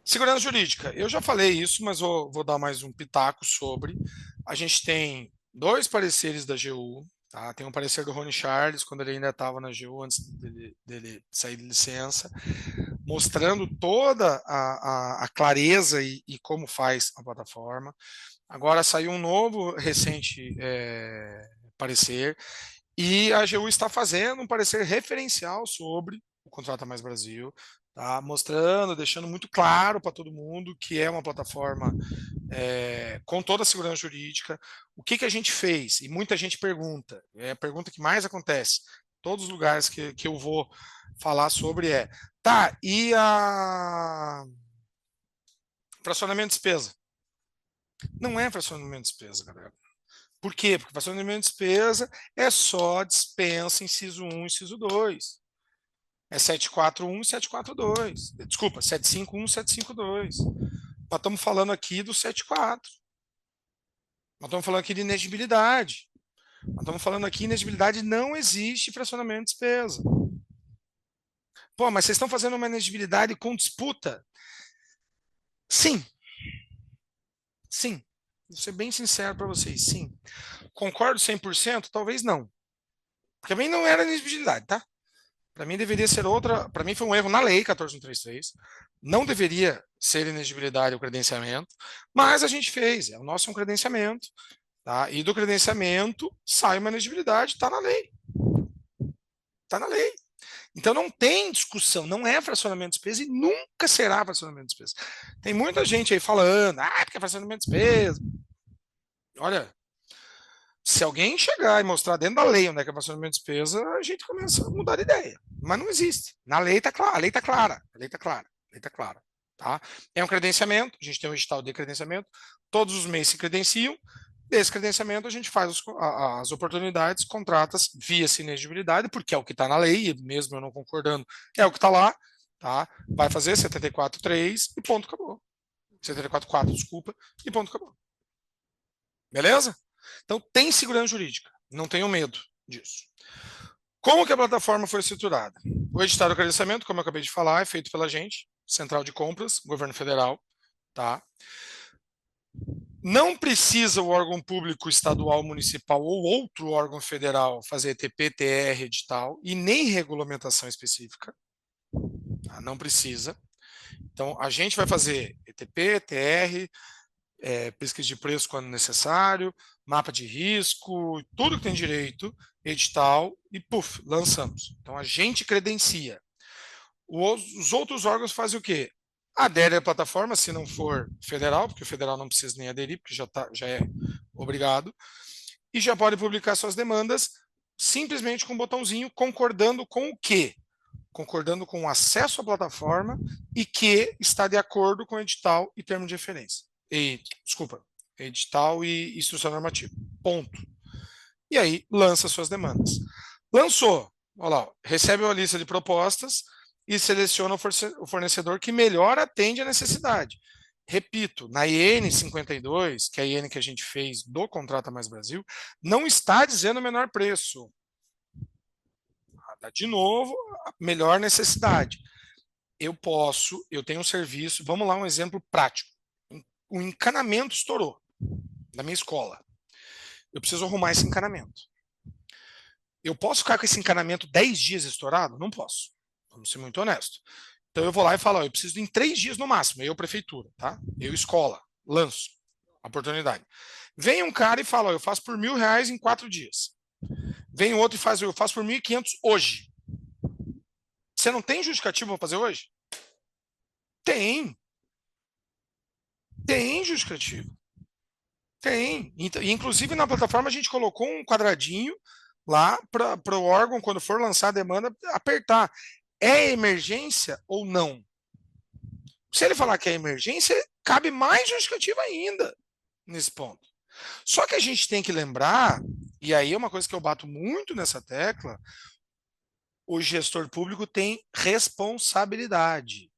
Segurança jurídica. Eu já falei isso, mas vou dar mais um pitaco sobre. A gente tem 2 pareceres da AGU. Tá? Tem um parecer do Rony Charles, quando ele ainda estava na AGU, antes dele sair de licença, mostrando toda a clareza e como faz a plataforma. Agora saiu um novo, recente parecer, e a AGU está fazendo um parecer referencial sobre o Contrata Mais Brasil, tá? Mostrando, deixando muito claro para todo mundo que é uma plataforma com toda a segurança jurídica. O que a gente fez? E muita gente pergunta, é a pergunta que mais acontece, todos os lugares que eu vou falar sobre tá, e a fracionamento de despesa? Não é fracionamento de despesa, galera. Por quê? Porque fracionamento de despesa é só dispensa inciso 1 e inciso 2. É 741 e 742. Desculpa, 751 e 752. Nós estamos falando aqui do 74. Nós estamos falando aqui de inexigibilidade. Nós estamos falando aqui de inexigibilidade, não existe fracionamento de despesa. Pô, mas vocês estão fazendo uma inexigibilidade com disputa? Sim. Sim. Vou ser bem sincero para vocês, sim. Concordo 100%? Talvez não. Porque também não era inexigibilidade, tá? Para mim deveria ser outra. Para mim foi um erro na lei 14133. Não deveria ser inexigibilidade o credenciamento, mas a gente fez. O nosso é um credenciamento, tá? E do credenciamento sai uma inexigibilidade, está na lei. Está na lei. Então não tem discussão, não é fracionamento de despesa e nunca será fracionamento de despesa. Tem muita gente aí falando, porque é fracionamento de despesa. Olha, se alguém chegar e mostrar dentro da lei onde é que é fracionamento de despesa, a gente começa a mudar de ideia. Mas não existe. Na lei está clara, a lei está clara, a lei está clara, a lei está clara. Tá? É um credenciamento, a gente tem um edital de credenciamento, todos os meses se credenciam. Desse credenciamento, a gente faz as oportunidades, contratas via inexigibilidade, porque é o que está na lei, mesmo eu não concordando, é o que está lá, tá? Vai fazer 74.3 e ponto, acabou. 74.4, desculpa, e ponto, acabou. Beleza? Então, tem segurança jurídica, não tenham medo disso. Como que a plataforma foi estruturada? O edital do credenciamento, como eu acabei de falar, é feito pela gente, Central de Compras, Governo Federal, tá? Não precisa o órgão público estadual, municipal ou outro órgão federal fazer ETP, TR, edital e nem regulamentação específica. Tá? Não precisa. Então, a gente vai fazer ETP, TR, pesquisa de preço quando necessário, mapa de risco, tudo que tem direito, edital e, puf, lançamos. Então, a gente credencia. Os outros órgãos fazem o quê? adere à plataforma, se não for federal, porque o federal não precisa nem aderir, porque já é obrigado, e já pode publicar suas demandas simplesmente com um botãozinho, concordando com o quê? Concordando com o acesso à plataforma e que está de acordo com o edital e termo de referência. Desculpa, edital e instrução normativa. Ponto. E aí, lança suas demandas. Lançou, olha lá, recebe uma lista de propostas e seleciona o fornecedor que melhor atende a necessidade. Repito, na IN 52, que é a IN que a gente fez do Contrata Mais Brasil, não está dizendo o menor preço. De novo, melhor necessidade. Eu tenho um serviço, vamos lá, um exemplo prático. O encanamento estourou da minha escola. Eu preciso arrumar esse encanamento. Eu posso ficar com esse encanamento 10 dias estourado? Não posso. Vamos ser muito honestos. Então eu vou lá e falo, eu preciso em 3 dias no máximo. Eu, prefeitura, tá? Eu, escola, lanço a oportunidade. Vem um cara e fala, eu faço por R$1.000 em 4 dias. Vem outro e faz, eu faço por 1.500 hoje. Você não tem justificativo para fazer hoje? Tem. Tem justificativo. Tem. Inclusive, na plataforma, a gente colocou um quadradinho lá para o órgão, quando for lançar a demanda, apertar. É emergência ou não? Se ele falar que é emergência, cabe mais justificativa ainda nesse ponto. Só que a gente tem que lembrar, e aí é uma coisa que eu bato muito nessa tecla, o gestor público tem responsabilidade.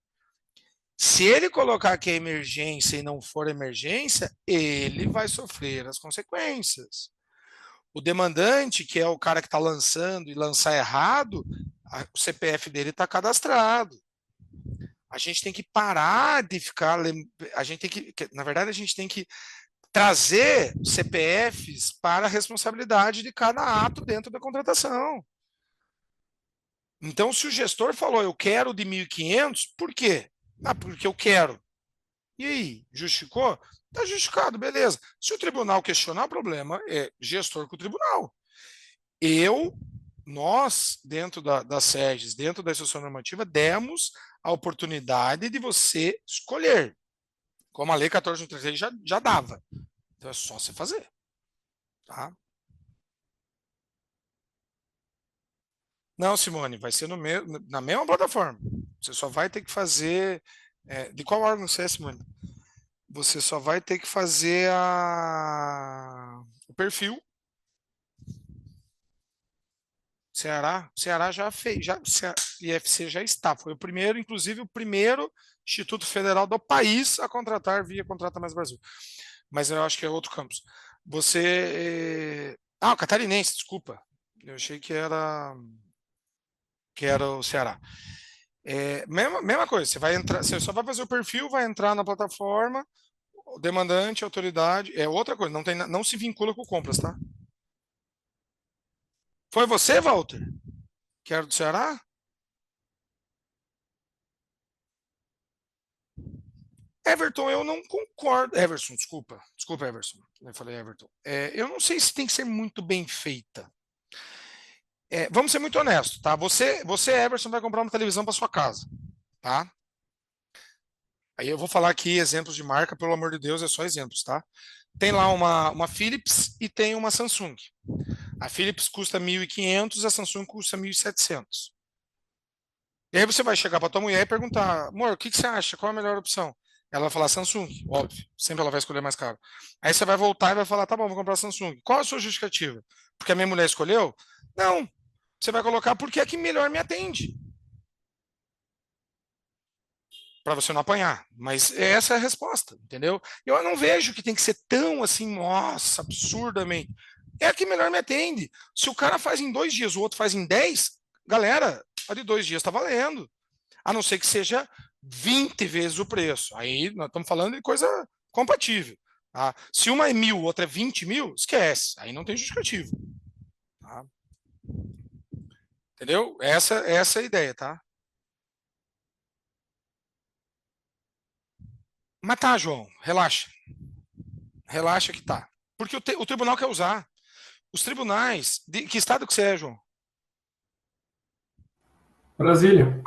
Se ele colocar que é emergência e não for emergência, ele vai sofrer as consequências. O demandante, que é o cara que está lançando e lançar errado, o CPF dele está cadastrado. A gente tem que parar de ficar. A gente tem que, na verdade, a gente tem que trazer CPFs para a responsabilidade de cada ato dentro da contratação. Então, se o gestor falou, eu quero de 1.500, por quê? Porque eu quero. E aí, justificou? Está justificado, beleza. Se o tribunal questionar, o problema é gestor com o tribunal. Nós, dentro das SEGES, dentro da instrução normativa, demos a oportunidade de você escolher. Como a Lei 14.136 já dava. Então é só você fazer. Tá? Não, Simone, vai ser na mesma plataforma. Você só vai ter que fazer. De qual órgão você é, Simone? Você só vai ter que fazer o perfil. Ceará já fez, IFC já está. Foi o primeiro, inclusive o primeiro Instituto Federal do país a contratar via Contrata Mais Brasil. Mas eu acho que é outro campus. O catarinense, desculpa. Eu achei que era o Ceará. Mesma coisa, você só vai fazer o perfil, vai entrar na plataforma, o demandante, autoridade, é outra coisa, não se vincula com compras, tá? Foi você, Walter? Que era do Ceará? Everton, eu não concordo. Everson, desculpa. Desculpa, Everson. Eu falei Everton. Eu não sei se tem que ser muito bem feita. Vamos ser muito honestos, tá? Você, Everson, vai comprar uma televisão para sua casa, tá? Aí eu vou falar aqui exemplos de marca, pelo amor de Deus, é só exemplos, tá? Tem lá uma Philips e tem uma Samsung. A Philips custa 1.500, a Samsung custa 1.700. E aí você vai chegar para tua mulher e perguntar, amor, o que você acha? Qual é a melhor opção? Ela vai falar Samsung, óbvio. Sempre ela vai escolher mais caro. Aí você vai voltar e vai falar, tá bom, vou comprar Samsung. Qual a sua justificativa? Porque a minha mulher escolheu? Não. Você vai colocar porque é que melhor me atende. Para você não apanhar. Mas essa é a resposta, entendeu? Eu não vejo que tem que ser tão assim, nossa, absurdamente. É a que melhor me atende. Se o cara faz em 2 dias, o outro faz em 10, galera, a de 2 dias está valendo. A não ser que seja 20 vezes o preço. Aí nós estamos falando de coisa compatível. Tá? Se uma é 1.000, outra é 20.000, esquece. Aí não tem justificativo. Tá? Entendeu? Essa é a ideia, tá? Mas tá, João, relaxa. Relaxa que tá. Porque o tribunal quer usar. Os tribunais. Que estado que você é, João? Brasília.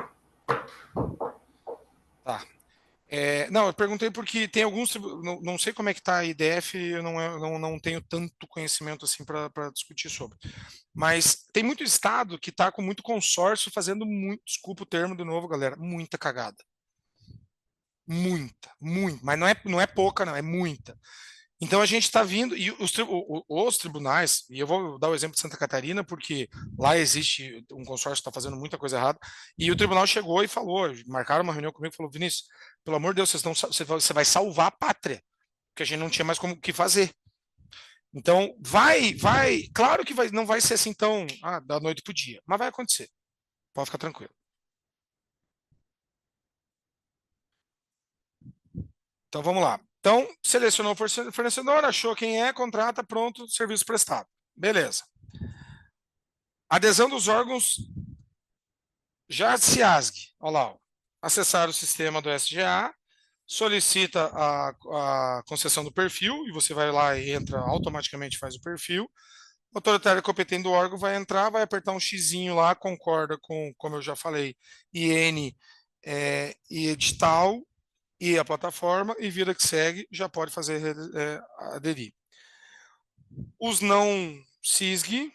Tá. Não, eu perguntei porque tem alguns, não sei como é que está a IDF, eu não tenho tanto conhecimento assim para discutir sobre. Mas tem muito estado que está com muito consórcio fazendo muito, desculpa o termo de novo, galera, muita cagada. Muita, muito, mas não é pouca, não, é muita. Então a gente está vindo, e os tribunais, e eu vou dar o exemplo de Santa Catarina, porque lá existe um consórcio que está fazendo muita coisa errada, e o tribunal chegou e falou, marcaram uma reunião comigo e falou, Vinícius, pelo amor de Deus, você vai salvar a pátria, porque a gente não tinha mais como o que fazer. Então, claro que não vai ser assim tão da noite pro dia, mas vai acontecer. Pode ficar tranquilo. Então vamos lá. Então, selecionou o fornecedor, achou quem é, contrata, pronto, serviço prestado. Beleza. Adesão dos órgãos já SIASG. Olha lá. Ó. Acessar o sistema do SGA, solicita a concessão do perfil, e você vai lá e entra, automaticamente faz o perfil. O autoritário competente do órgão vai entrar, vai apertar um xizinho lá, concorda com, como eu já falei, IN e edital, e a plataforma, e vida que segue, já pode fazer aderir. Os não SISG,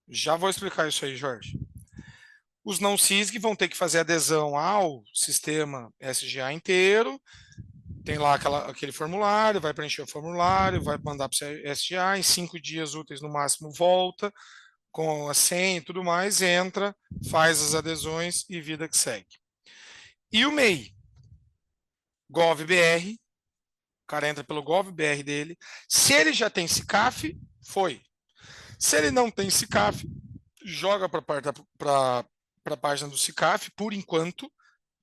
já vou explicar isso aí, Jorge. Os não SISG vão ter que fazer adesão ao sistema SGA inteiro, tem lá aquele formulário, vai preencher o formulário, vai mandar para o SGA, em 5 dias úteis no máximo volta, com a senha e tudo mais, entra, faz as adesões e vida que segue. E o MEI, GovBR, o cara entra pelo GovBR dele, se ele já tem SICAF, foi. Se ele não tem SICAF, joga para a página do SICAF, por enquanto,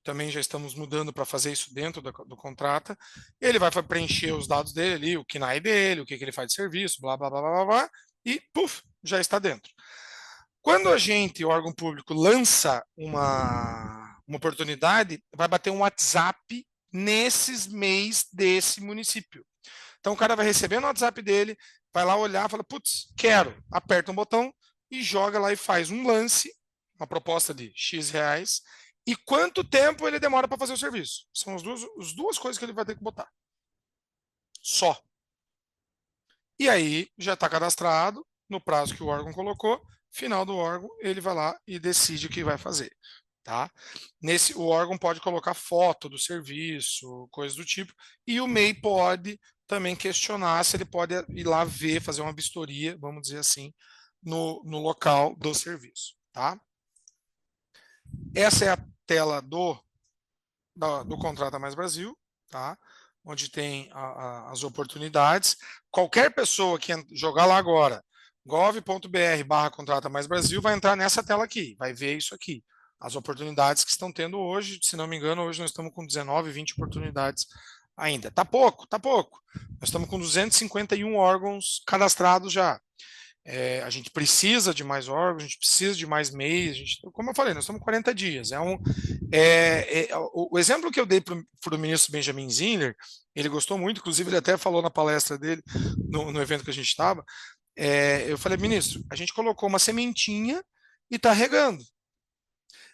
também já estamos mudando para fazer isso dentro do contrato. Ele vai preencher os dados dele ali, o KNAI dele, o que ele faz de serviço, blá, blá, blá, blá, blá, e, puf, já está dentro. Quando a gente, o órgão público, lança uma oportunidade, vai bater um WhatsApp nesses MEIs desse município. Então o cara vai receber no WhatsApp dele, vai lá olhar, fala, putz, quero, aperta um botão e joga lá e faz um lance, uma proposta de X reais, e quanto tempo ele demora para fazer o serviço. São as duas coisas que ele vai ter que botar. Só. E aí já está cadastrado no prazo que o órgão colocou, final do órgão, ele vai lá e decide o que vai fazer. Tá? O órgão pode colocar foto do serviço, coisas do tipo, e o MEI pode também questionar se ele pode ir lá ver, fazer uma vistoria, vamos dizer assim, no local do serviço. Tá? Essa é a tela do Contrata Mais Brasil, tá? Onde tem as oportunidades. Qualquer pessoa que jogar lá agora, gov.br/Contrata Mais Brasil, vai entrar nessa tela aqui, vai ver isso aqui. As oportunidades que estão tendo hoje, se não me engano, hoje nós estamos com 19, 20 oportunidades ainda. Tá pouco, tá pouco. Nós estamos com 251 órgãos cadastrados já. A gente precisa de mais órgãos, a gente precisa de mais meios, como eu falei, nós estamos com 40 dias. O exemplo que eu dei para o ministro Benjamin Zinler, ele gostou muito, inclusive ele até falou na palestra dele, no evento que a gente estava, eu falei, ministro, a gente colocou uma sementinha e está regando.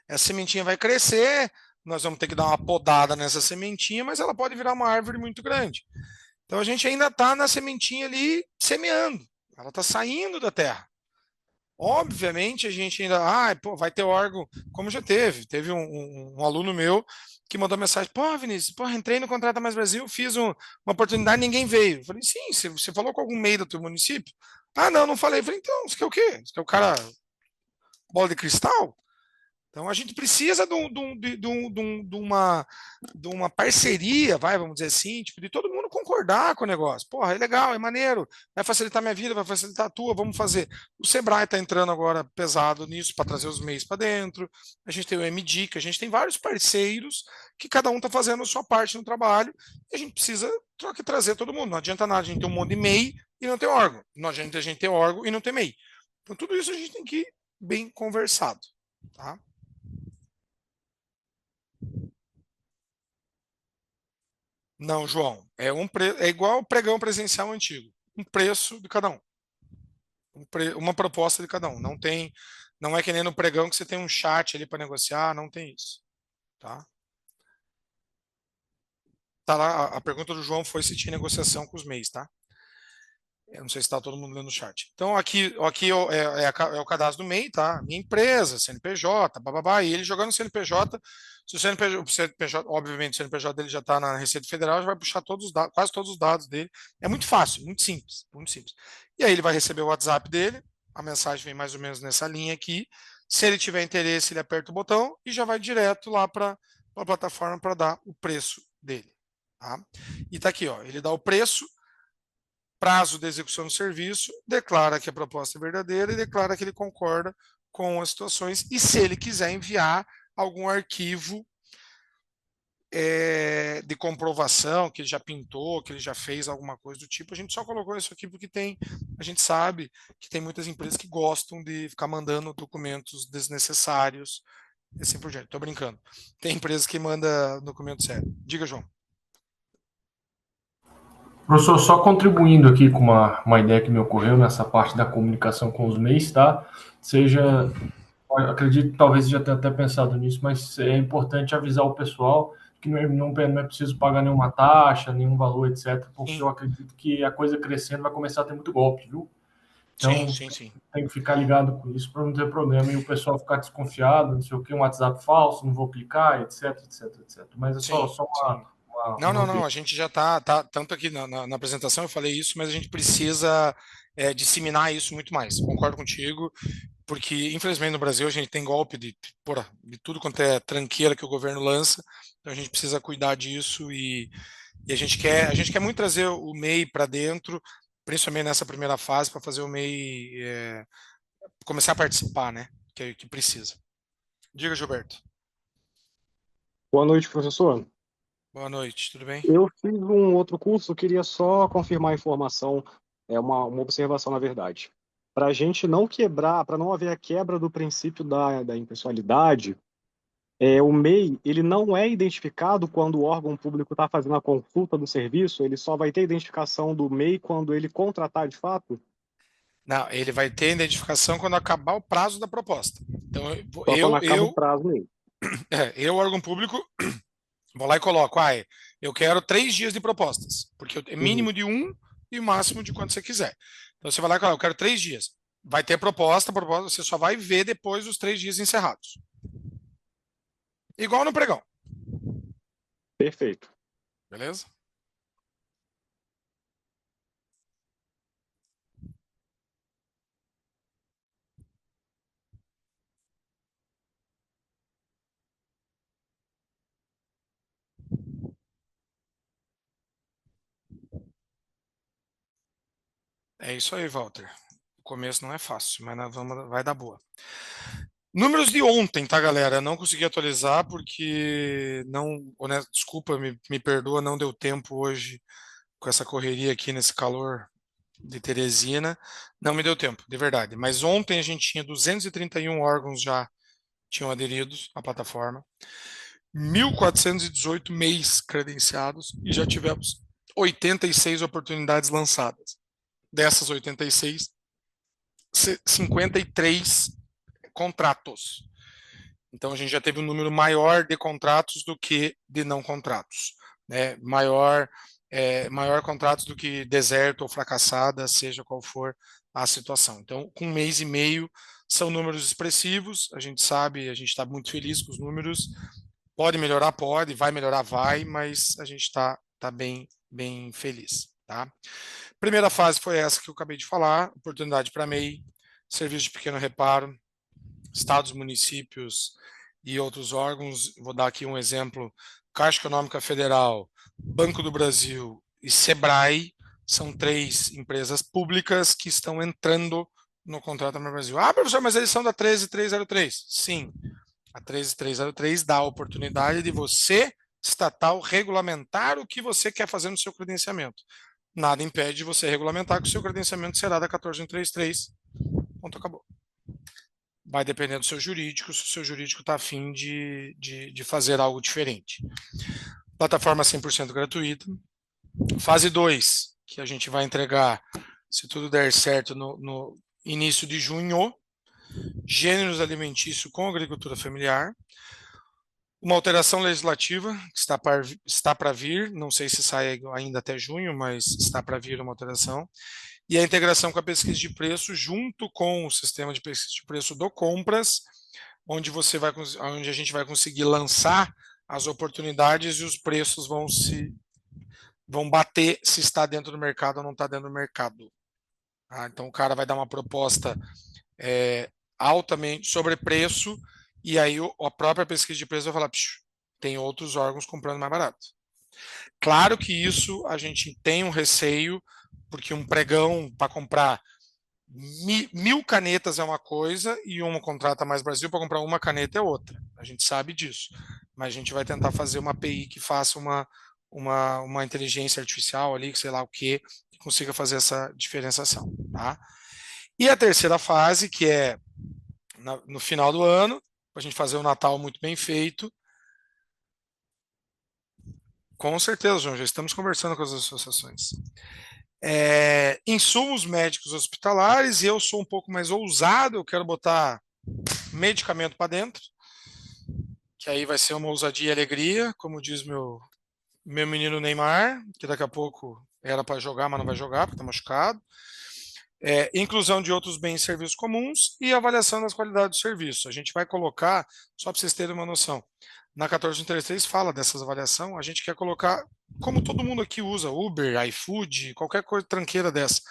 Essa sementinha vai crescer, nós vamos ter que dar uma podada nessa sementinha, mas ela pode virar uma árvore muito grande. Então a gente ainda está na sementinha ali semeando. Ela está saindo da terra. Obviamente, a gente ainda. Vai ter órgão, como já teve. Teve um aluno meu que mandou mensagem: pô, Vinícius, entrei no Contrata Mais Brasil, fiz uma oportunidade, ninguém veio. Eu falei: sim, você falou com algum MEI do teu município? Não falei. Eu falei: então, você quer o quê? Você quer o cara bola de cristal? Então a gente precisa de uma parceria, vamos dizer assim, tipo, de todo mundo concordar com o negócio. Porra, é legal, é maneiro, vai facilitar minha vida, vai facilitar a tua, vamos fazer. O Sebrae está entrando agora pesado nisso para trazer os meios para dentro. A gente tem o MDica, a gente tem vários parceiros que cada um está fazendo a sua parte no trabalho e a gente precisa trazer todo mundo. Não adianta nada a gente ter um monte de MEI e não ter órgão. Não adianta a gente ter órgão e não ter MEI. Então tudo isso a gente tem que ir bem conversado. Tá? Não, João, é igual o pregão presencial antigo, um preço de cada um. uma proposta de cada um. Não é que nem no pregão que você tem um chat ali para negociar, não tem isso. Tá? Tá lá, a pergunta do João foi se tinha negociação com os MEIs, tá? Eu não sei se está todo mundo lendo o chat. Então, aqui é o cadastro do MEI, tá? Minha empresa, CNPJ, bababá, e ele jogando no CNPJ, se o CNPJ, obviamente, o CNPJ dele já está na Receita Federal, já vai puxar quase todos os dados dele. É muito fácil, muito simples, muito simples. E aí ele vai receber o WhatsApp dele, a mensagem vem mais ou menos nessa linha aqui. Se ele tiver interesse, ele aperta o botão e já vai direto lá para a plataforma para dar o preço dele. Tá? E tá aqui, ó, ele dá o preço, prazo de execução do serviço, declara que a proposta é verdadeira e declara que ele concorda com as situações e se ele quiser enviar algum arquivo de comprovação, que ele já pintou, que ele já fez alguma coisa do tipo, a gente só colocou isso aqui porque a gente sabe que tem muitas empresas que gostam de ficar mandando documentos desnecessários e assim por diante. Tô brincando. Tem empresas que mandam documento sério. Diga, João. Professor, só contribuindo aqui com uma ideia que me ocorreu nessa parte da comunicação com os MEIs, tá? Acredito que talvez já tenha até pensado nisso, mas é importante avisar o pessoal que não é preciso pagar nenhuma taxa, nenhum valor, etc., porque eu acredito que a coisa crescendo vai começar a ter muito golpe, viu? Então, sim. tem que ficar ligado com isso para não ter problema e o pessoal ficar desconfiado, não sei o que, um WhatsApp falso, não vou clicar, etc. Mas é só uma... Não, a gente já tá tanto aqui na apresentação eu falei isso, mas a gente precisa disseminar isso muito mais. Concordo contigo, porque infelizmente no Brasil a gente tem golpe de tudo quanto é tranqueira que o governo lança, então a gente precisa cuidar disso e a gente quer muito trazer o MEI para dentro, principalmente nessa primeira fase, para fazer o MEI começar a participar, né? Que precisa. Diga, Gilberto. Boa noite, professor. Boa noite, tudo bem? Eu fiz um outro curso, queria só confirmar a informação, uma observação na verdade. Para a gente não quebrar, para não haver a quebra do princípio da impessoalidade, o MEI ele não é identificado quando o órgão público está fazendo a consulta do serviço, ele só vai ter identificação do MEI quando ele contratar de fato? Não, ele vai ter identificação quando acabar o prazo da proposta. Então, Só quando acaba o prazo mesmo. Eu, órgão público, vou lá e coloco, eu quero 3 dias de propostas, porque é mínimo de 1 e máximo de quanto você quiser. Então você vai lá e coloca, eu quero 3 dias. Vai ter proposta, você só vai ver depois dos 3 dias encerrados. Igual no pregão. Perfeito. Beleza? É isso aí, Walter. O começo não é fácil, mas vai dar boa. Números de ontem, tá, galera? Não consegui atualizar porque desculpa, me perdoa, não deu tempo hoje com essa correria aqui nesse calor de Teresina. Não me deu tempo, de verdade. Mas ontem a gente tinha 231 órgãos já tinham aderidos à plataforma, 1.418 MEIs credenciados e já tivemos 86 oportunidades lançadas. Dessas 86, 53 contratos. Então a gente já teve um número maior de contratos do que de não contratos, né? Maior contratos do que deserto ou fracassada, seja qual for a situação. Então, com 1 mês e meio, são números expressivos, a gente sabe, a gente está muito feliz com os números. Pode melhorar, pode, vai melhorar, vai, mas a gente está bem feliz, tá? Primeira fase foi essa que eu acabei de falar, oportunidade para MEI, serviço de pequeno reparo, estados, municípios e outros órgãos. Vou dar aqui um exemplo: Caixa Econômica Federal, Banco do Brasil e Sebrae são 3 empresas públicas que estão entrando no contrato no Brasil. Professor, mas eles são da 13303. Sim, a 13303 dá a oportunidade de você, estatal, regulamentar o que você quer fazer no seu credenciamento. Nada impede de você regulamentar que o seu credenciamento será da 14133. Ponto, acabou. Vai depender do seu jurídico, se o seu jurídico está afim de fazer algo diferente. Plataforma 100% gratuita. Fase 2, que a gente vai entregar, se tudo der certo, início de junho, gêneros alimentícios com agricultura familiar. Uma alteração legislativa que está para vir, não sei se sai ainda até junho, mas está para vir uma alteração. E a integração com a pesquisa de preço junto com o sistema de pesquisa de preço do Compras, onde a gente vai conseguir lançar as oportunidades e os preços vão bater se está dentro do mercado ou não está dentro do mercado. Então o cara vai dar uma proposta altamente sobre preço, e aí a própria pesquisa de preço vai falar, tem outros órgãos comprando mais barato. Claro que isso a gente tem um receio, porque um pregão para comprar 1.000 canetas é uma coisa e uma contrata Mais Brasil para comprar uma caneta é outra. A gente sabe disso. Mas a gente vai tentar fazer uma API que faça uma inteligência artificial ali, que sei lá o que consiga fazer essa diferenciação. Tá? E a terceira fase, que é no final do ano, para a gente fazer o Natal muito bem feito. Com certeza, João, já estamos conversando com as associações. Insumos médicos hospitalares, e eu sou um pouco mais ousado, eu quero botar medicamento para dentro, que aí vai ser uma ousadia e alegria, como diz meu menino Neymar, que daqui a pouco era para jogar, mas não vai jogar, porque está machucado. Inclusão de outros bens e serviços comuns e avaliação das qualidades do serviço. A gente vai colocar, só para vocês terem uma noção, na 1433 fala dessas avaliações, a gente quer colocar, como todo mundo aqui usa, Uber, iFood, qualquer coisa tranqueira dessa.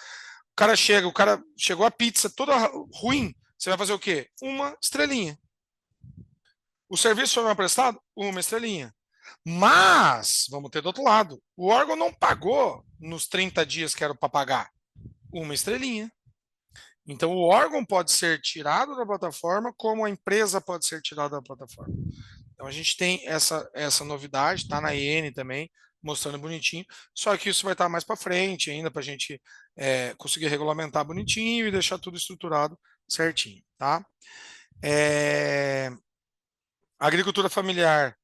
O cara chegou a pizza toda ruim, você vai fazer o quê? Uma estrelinha. O serviço foi mal prestado? Uma estrelinha. Mas, vamos ter do outro lado, o órgão não pagou nos 30 dias que era para pagar. Uma estrelinha. Então, o órgão pode ser tirado da plataforma, como a empresa pode ser tirada da plataforma. Então, a gente tem essa novidade, está na IN também, mostrando bonitinho, só que isso vai estar mais para frente ainda, para a gente conseguir regulamentar bonitinho e deixar tudo estruturado certinho. Tá? A agricultura familiar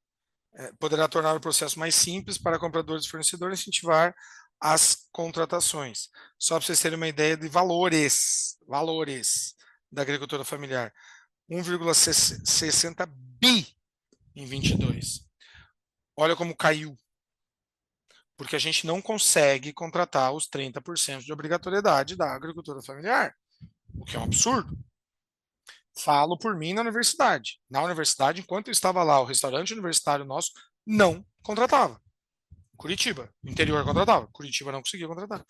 poderá tornar o processo mais simples para compradores e fornecedores, incentivar as contratações. Só para vocês terem uma ideia de valores da agricultura familiar. 1,60 bi em 22. Olha como caiu. Porque a gente não consegue contratar os 30% de obrigatoriedade da agricultura familiar, o que é um absurdo. Falo por mim na universidade. Na universidade, enquanto eu estava lá, o restaurante universitário nosso não contratava. Curitiba, interior contratava, Curitiba não conseguia contratar.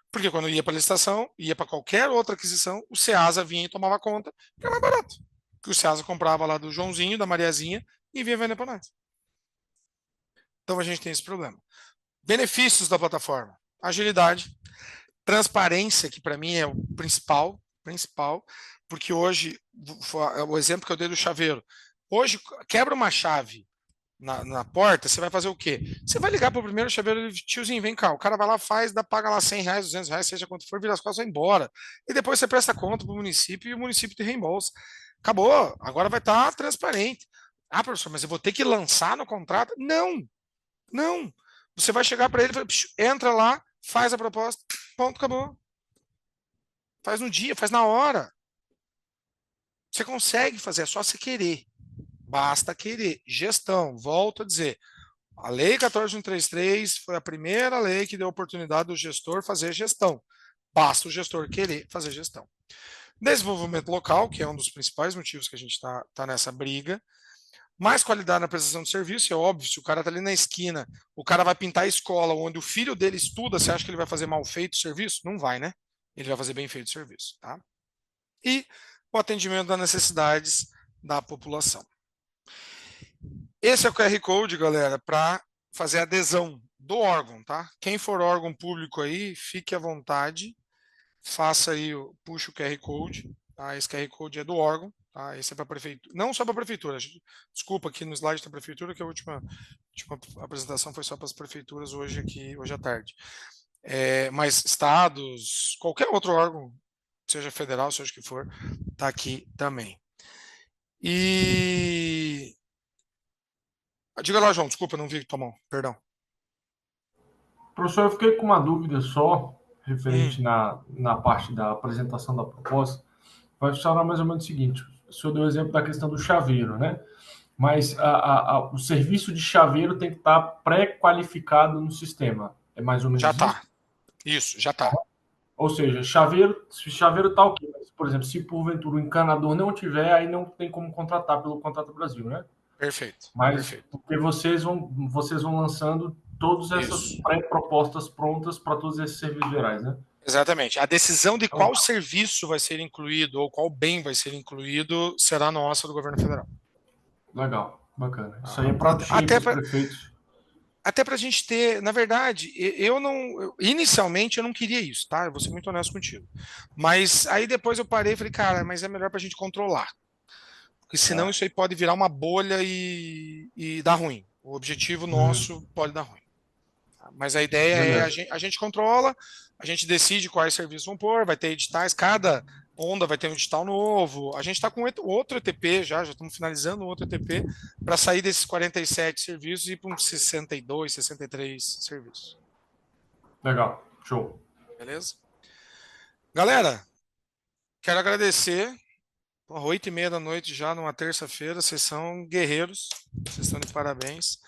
Porque quando ia para a licitação, ia para qualquer outra aquisição, o Ceasa vinha e tomava conta, porque era mais barato. Porque o Ceasa comprava lá do Joãozinho, da Mariazinha, e vinha vender para nós. Então a gente tem esse problema. Benefícios da plataforma: agilidade, transparência, que para mim é o principal, porque hoje, o exemplo que eu dei do chaveiro, hoje quebra uma chave na porta, você vai fazer o quê? Você vai ligar para o primeiro chaveiro, tiozinho, vem cá, o cara vai lá, paga lá R$100, R$200, seja quanto for, vira as costas e vai embora. E depois você presta conta para o município e o município te reembolsa. Acabou, agora vai estar transparente. Ah, professor, mas eu vou ter que lançar no contrato? Não. Você vai chegar para ele e fala, entra lá, faz a proposta, ponto, acabou. Faz no dia, faz na hora. Você consegue fazer, é só você querer. Basta querer. Gestão, volto a dizer. A Lei 14.133 foi a primeira lei que deu a oportunidade do gestor fazer gestão. Basta o gestor querer fazer gestão. Desenvolvimento local, que é um dos principais motivos que a gente está nessa briga. Mais qualidade na prestação de serviço, é óbvio, se o cara está ali na esquina, o cara vai pintar a escola onde o filho dele estuda, você acha que ele vai fazer mal feito o serviço? Não vai, né? Ele vai fazer bem feito o serviço. Tá? E o atendimento das necessidades da população. Esse é o QR Code, galera, para fazer a adesão do órgão, tá? Quem for órgão público aí, fique à vontade, faça aí, puxa o QR Code, tá? Esse QR Code é do órgão, tá? Esse é para a prefeitura, não só para a prefeitura, desculpa, aqui no slide da prefeitura, que a última apresentação foi só para as prefeituras hoje à tarde. Mas estados, qualquer outro órgão, seja federal, seja o que for, tá aqui também. E diga lá, João, desculpa, não vi tua mão, perdão. Professor, eu fiquei com uma dúvida só, referente na parte da apresentação da proposta. vai funcionar mais ou menos o seguinte: o senhor deu o exemplo da questão do chaveiro, né? Mas o serviço de chaveiro tem que estar pré-qualificado no sistema. É mais ou Já menos isso? tá. Isso, já tá. Ou seja, se chaveiro tá ok. Mas, por exemplo, se porventura o encanador não tiver, aí não tem como contratar pelo Contrato Brasil, né? Perfeito. Mas Perfeito. porque vocês vão lançando todas essas Isso. pré-propostas prontas para todos esses serviços gerais, né? Exatamente. A decisão de qual serviço vai ser incluído ou qual bem vai ser incluído será nossa do governo federal. Legal, bacana. Isso aí é praticamente Até os para prefeitos. até a gente ter, na verdade, inicialmente eu não queria isso, tá? Eu vou ser muito honesto contigo. Mas aí depois eu parei e falei, cara, mas é melhor para a gente controlar. Porque senão isso aí pode virar uma bolha e dar ruim. O objetivo nosso pode dar ruim. Mas a ideia é a gente controla, a gente decide quais serviços vão pôr, vai ter editais, cada onda vai ter um edital novo. A gente está com outro ETP já estamos finalizando um outro ETP para sair desses 47 serviços e ir para uns 62, 63 serviços. Legal, show. Beleza? Galera, quero agradecer. 8h30 da noite já, numa terça-feira, vocês são guerreiros, vocês estão de parabéns.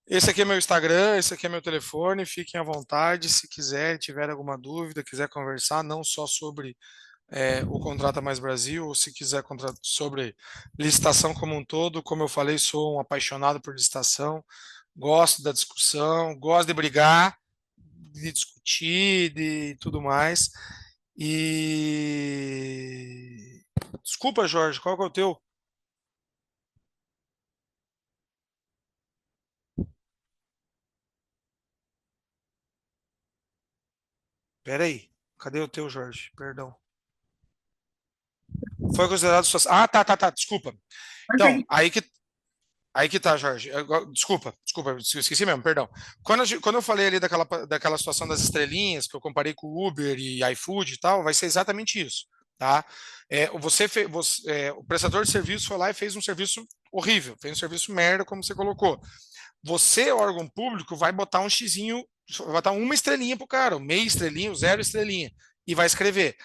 Esse aqui é meu Instagram, esse aqui é meu telefone, fiquem à vontade, se quiser, tiver alguma dúvida, quiser conversar, não só sobre o Contrata Mais Brasil, ou se quiser sobre licitação como um todo, como eu falei, sou um apaixonado por licitação, gosto da discussão, gosto de brigar, de discutir, de tudo mais. E desculpa, Jorge, qual que é o teu? Pera aí, cadê o teu, Jorge? Perdão. Foi considerado suas. Ah, tá, desculpa. Então, aí que tá, Jorge. Desculpa, esqueci mesmo, perdão. Quando eu falei ali daquela situação das estrelinhas, que eu comparei com o Uber e iFood e tal, vai ser exatamente isso, tá? O prestador de serviço foi lá e fez um serviço horrível, fez um serviço merda, como você colocou. Você, órgão público, vai botar um xizinho, vai botar uma estrelinha pro cara, meia estrelinha, 0 estrelinha, e vai escrever.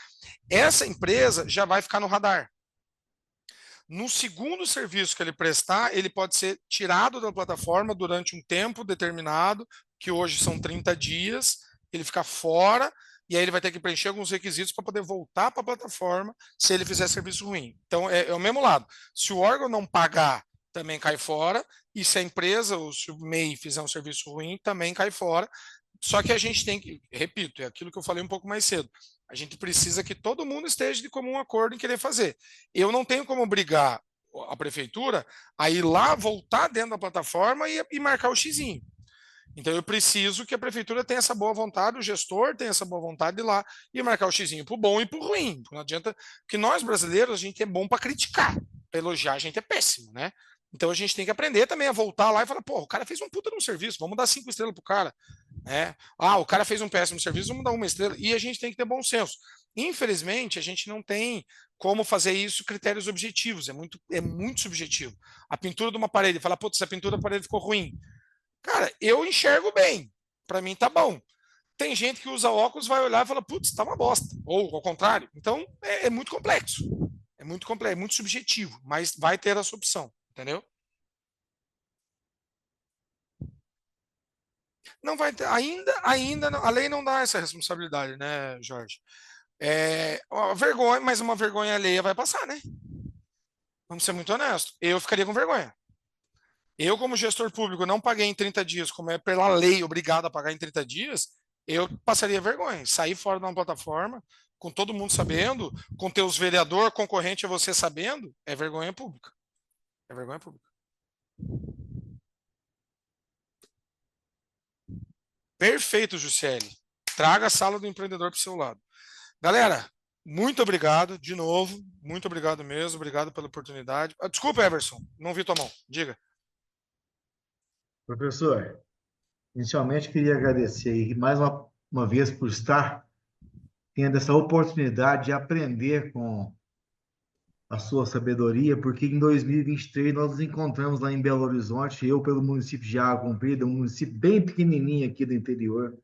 Essa empresa já vai ficar no radar. No segundo serviço que ele prestar, ele pode ser tirado da plataforma durante um tempo determinado, que hoje são 30 dias, ele fica fora, e aí ele vai ter que preencher alguns requisitos para poder voltar para a plataforma se ele fizer serviço ruim. Então, é o mesmo lado. Se o órgão não pagar, também cai fora, e se a empresa, ou se o MEI fizer um serviço ruim, também cai fora. Só que a gente tem que, repito, é aquilo que eu falei um pouco mais cedo, a gente precisa que todo mundo esteja de comum acordo em querer fazer. Eu não tenho como obrigar a prefeitura a ir lá, voltar dentro da plataforma e marcar o xizinho. Então eu preciso que a prefeitura tenha essa boa vontade, o gestor tenha essa boa vontade de ir lá e marcar o xizinho para o bom e para o ruim. Não adianta, porque nós brasileiros, a gente é bom para criticar, para elogiar a gente é péssimo, né? Então a gente tem que aprender também a voltar lá e falar, pô, o cara fez um puta no serviço, vamos dar 5 estrelas pro cara. O cara fez um péssimo serviço, vamos dar 1 estrela. E a gente tem que ter bom senso. Infelizmente, a gente não tem como fazer isso critérios objetivos, é muito subjetivo. A pintura de uma parede, fala, putz, essa pintura da parede ficou ruim. Cara, eu enxergo bem, para mim tá bom. Tem gente que usa óculos, vai olhar e fala, putz, tá uma bosta. Ou ao contrário. Então, é muito complexo. É muito complexo, é muito subjetivo, mas vai ter essa opção, entendeu? Não vai ter, ainda a lei não dá essa responsabilidade, né, Jorge? Vergonha, mas uma vergonha alheia vai passar, né? Vamos ser muito honestos. Eu ficaria com vergonha. Eu, como gestor público, não paguei em 30 dias, como é pela lei obrigado a pagar em 30 dias, eu passaria vergonha. Sair fora de uma plataforma, com todo mundo sabendo, com teus vereador concorrente a você sabendo, é vergonha pública. É vergonha pública. Perfeito, Juscelio. Traga a sala do empreendedor para o seu lado. Galera, muito obrigado de novo. Muito obrigado mesmo. Obrigado pela oportunidade. Desculpa, Everson. Não vi tua mão. Diga. Professor, inicialmente queria agradecer aí mais uma vez por estar tendo essa oportunidade de aprender com a sua sabedoria, porque em 2023 nós nos encontramos lá em Belo Horizonte, eu pelo município de Água Comprida, um município bem pequenininho aqui do interior.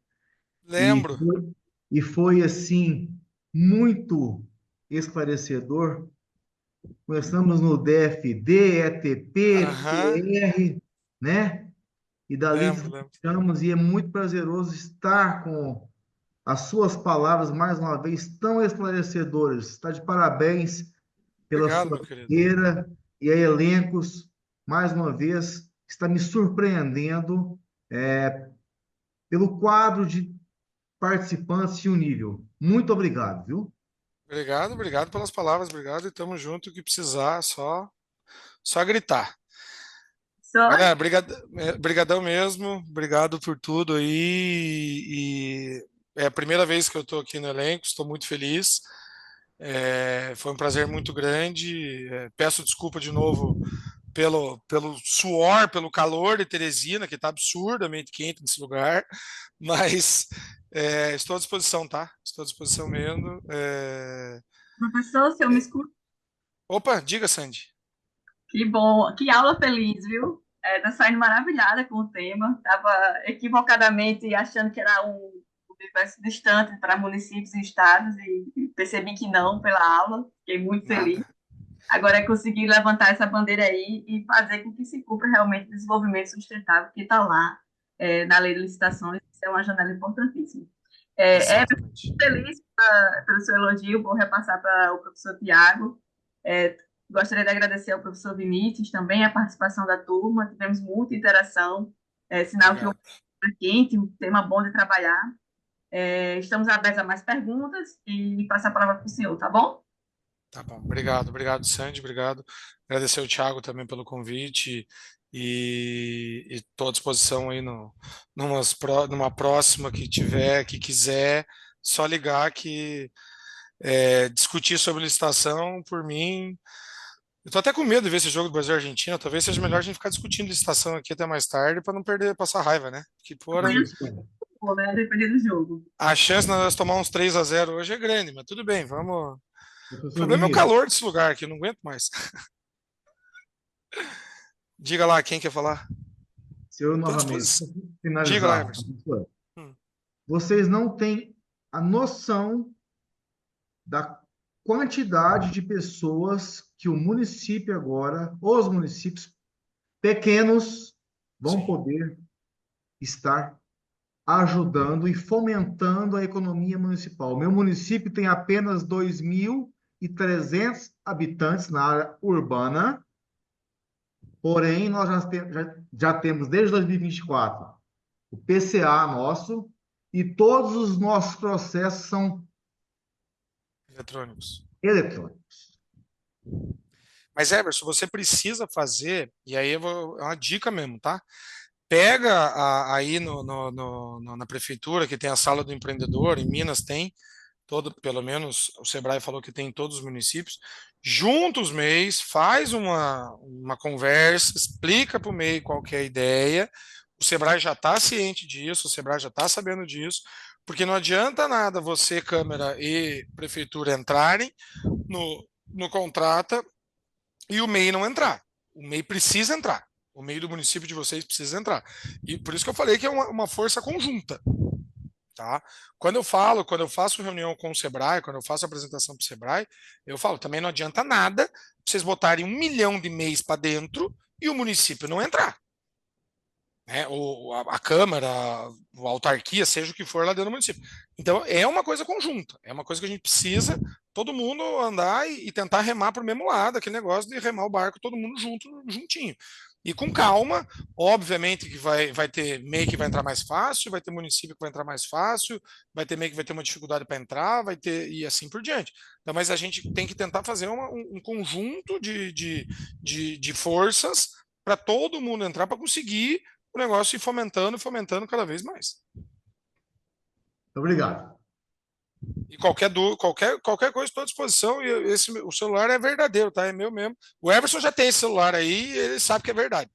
Lembro. E foi assim, muito esclarecedor. Começamos no DFD, ETP, Aham, PR, né? E dali lembro. ficamos, e é muito prazeroso estar com as suas palavras, mais uma vez, tão esclarecedoras. Está de parabéns pela Obrigado, sua meu querido. carreira e a Elencos, mais uma vez, está me surpreendendo pelo quadro de participantes e o nível. Muito obrigado, viu? Obrigado pelas palavras, obrigado e tamo junto. O que precisar, só gritar. Só Galera, brigadão mesmo, obrigado por tudo aí. É a primeira vez que eu estou aqui no elenco, estou muito feliz. Foi um prazer muito grande. Peço desculpa de novo pelo suor, pelo calor de Teresina, que está absurdamente quente nesse lugar, mas estou à disposição, tá? Estou à disposição mesmo. professor, se eu me escuto, Opa, diga, Sandy. que bom, que aula feliz, viu? Tá saindo maravilhada com o tema. Estava equivocadamente achando que era um universo distante para municípios e estados e percebi que não pela aula. Fiquei muito feliz. Nada. Agora é conseguir levantar essa bandeira aí e fazer com que se cumpra realmente o desenvolvimento sustentável que está lá na lei de licitações. Isso é uma janela importantíssima. Exatamente. Feliz pelo seu elogio, vou repassar para o professor Tiago. Gostaria de agradecer ao professor Vinícius também a participação da turma, tivemos muita interação, sinal que o Obrigado. tema é quente, um tema bom de trabalhar. Estamos abertos a mais perguntas e passar a palavra para o senhor, tá bom? Tá bom, obrigado, Sandy, obrigado. Agradecer ao Thiago também pelo convite e estou à disposição aí numa próxima que tiver, que quiser, só ligar que discutir sobre licitação, por mim. Eu tô até com medo de ver esse jogo do Brasil e Argentina. Talvez seja melhor a gente ficar discutindo licitação aqui até mais tarde para não perder, passar raiva, né? Que porra, Amanhã, né? Depender do jogo. a chance de nós tomar uns 3-0 hoje é grande, mas tudo bem, vamos. O Professor problema é o Vinícius, calor desse lugar aqui, eu não aguento mais. Diga lá, quem quer falar? se eu Tô à novamente disposição. Diga lá, finalizar, Emerson. professor, Hum, vocês não têm a noção da quantidade de pessoas que o município agora, os municípios pequenos, vão sim, poder estar ajudando e fomentando a economia municipal. Meu município tem apenas 2.300 habitantes na área urbana, porém, nós já temos desde 2024 o PCA nosso e todos os nossos processos são eletrônicos. eletrônicos. Mas, Emerson, você precisa fazer, e aí é uma dica mesmo, tá? Pega aí na prefeitura, que tem a sala do empreendedor, em Minas tem, pelo menos o Sebrae falou que tem em todos os municípios, junta os MEIs, faz uma conversa, explica para o MEI qual que é a ideia, o Sebrae já está ciente disso, o Sebrae já está sabendo disso, porque não adianta nada você, Câmara e Prefeitura entrarem no contrato e o MEI não entrar. O MEI precisa entrar. O MEI do município de vocês precisa entrar. E por isso que eu falei que é uma força conjunta. Tá? Quando eu faço reunião com o Sebrae, quando eu faço apresentação para o Sebrae, eu falo, também não adianta nada vocês botarem 1 milhão de MEIs para dentro e o município não entrar. Né? Ou a Câmara, a autarquia, seja o que for lá dentro do município. Então, é uma coisa conjunta, é uma coisa que a gente precisa todo mundo andar e tentar remar para o mesmo lado, aquele negócio de remar o barco todo mundo juntinho. E com calma, obviamente que vai ter MEI que vai entrar mais fácil, vai ter município que vai entrar mais fácil, vai ter MEI que vai ter uma dificuldade para entrar, vai ter e assim por diante. Então, mas a gente tem que tentar fazer um conjunto de forças para todo mundo entrar para conseguir o negócio ir fomentando e fomentando cada vez mais. Obrigado. E qualquer coisa estou à disposição. E o celular é verdadeiro, tá? É meu mesmo. O Everson já tem esse celular aí, ele sabe que é verdade.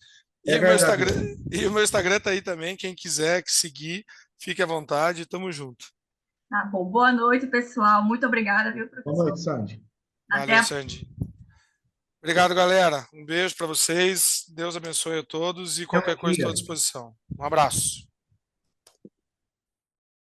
É verdade. E o meu Instagram tá aí também. Quem quiser seguir, fique à vontade. Tamo junto. Tá bom. Boa noite, pessoal. Muito obrigada, viu, Boa professor? noite, Sandy. Até Valeu, a Sandy. Obrigado, galera. Um beijo para vocês. Deus abençoe a todos e qualquer coisa estou à disposição. Um abraço.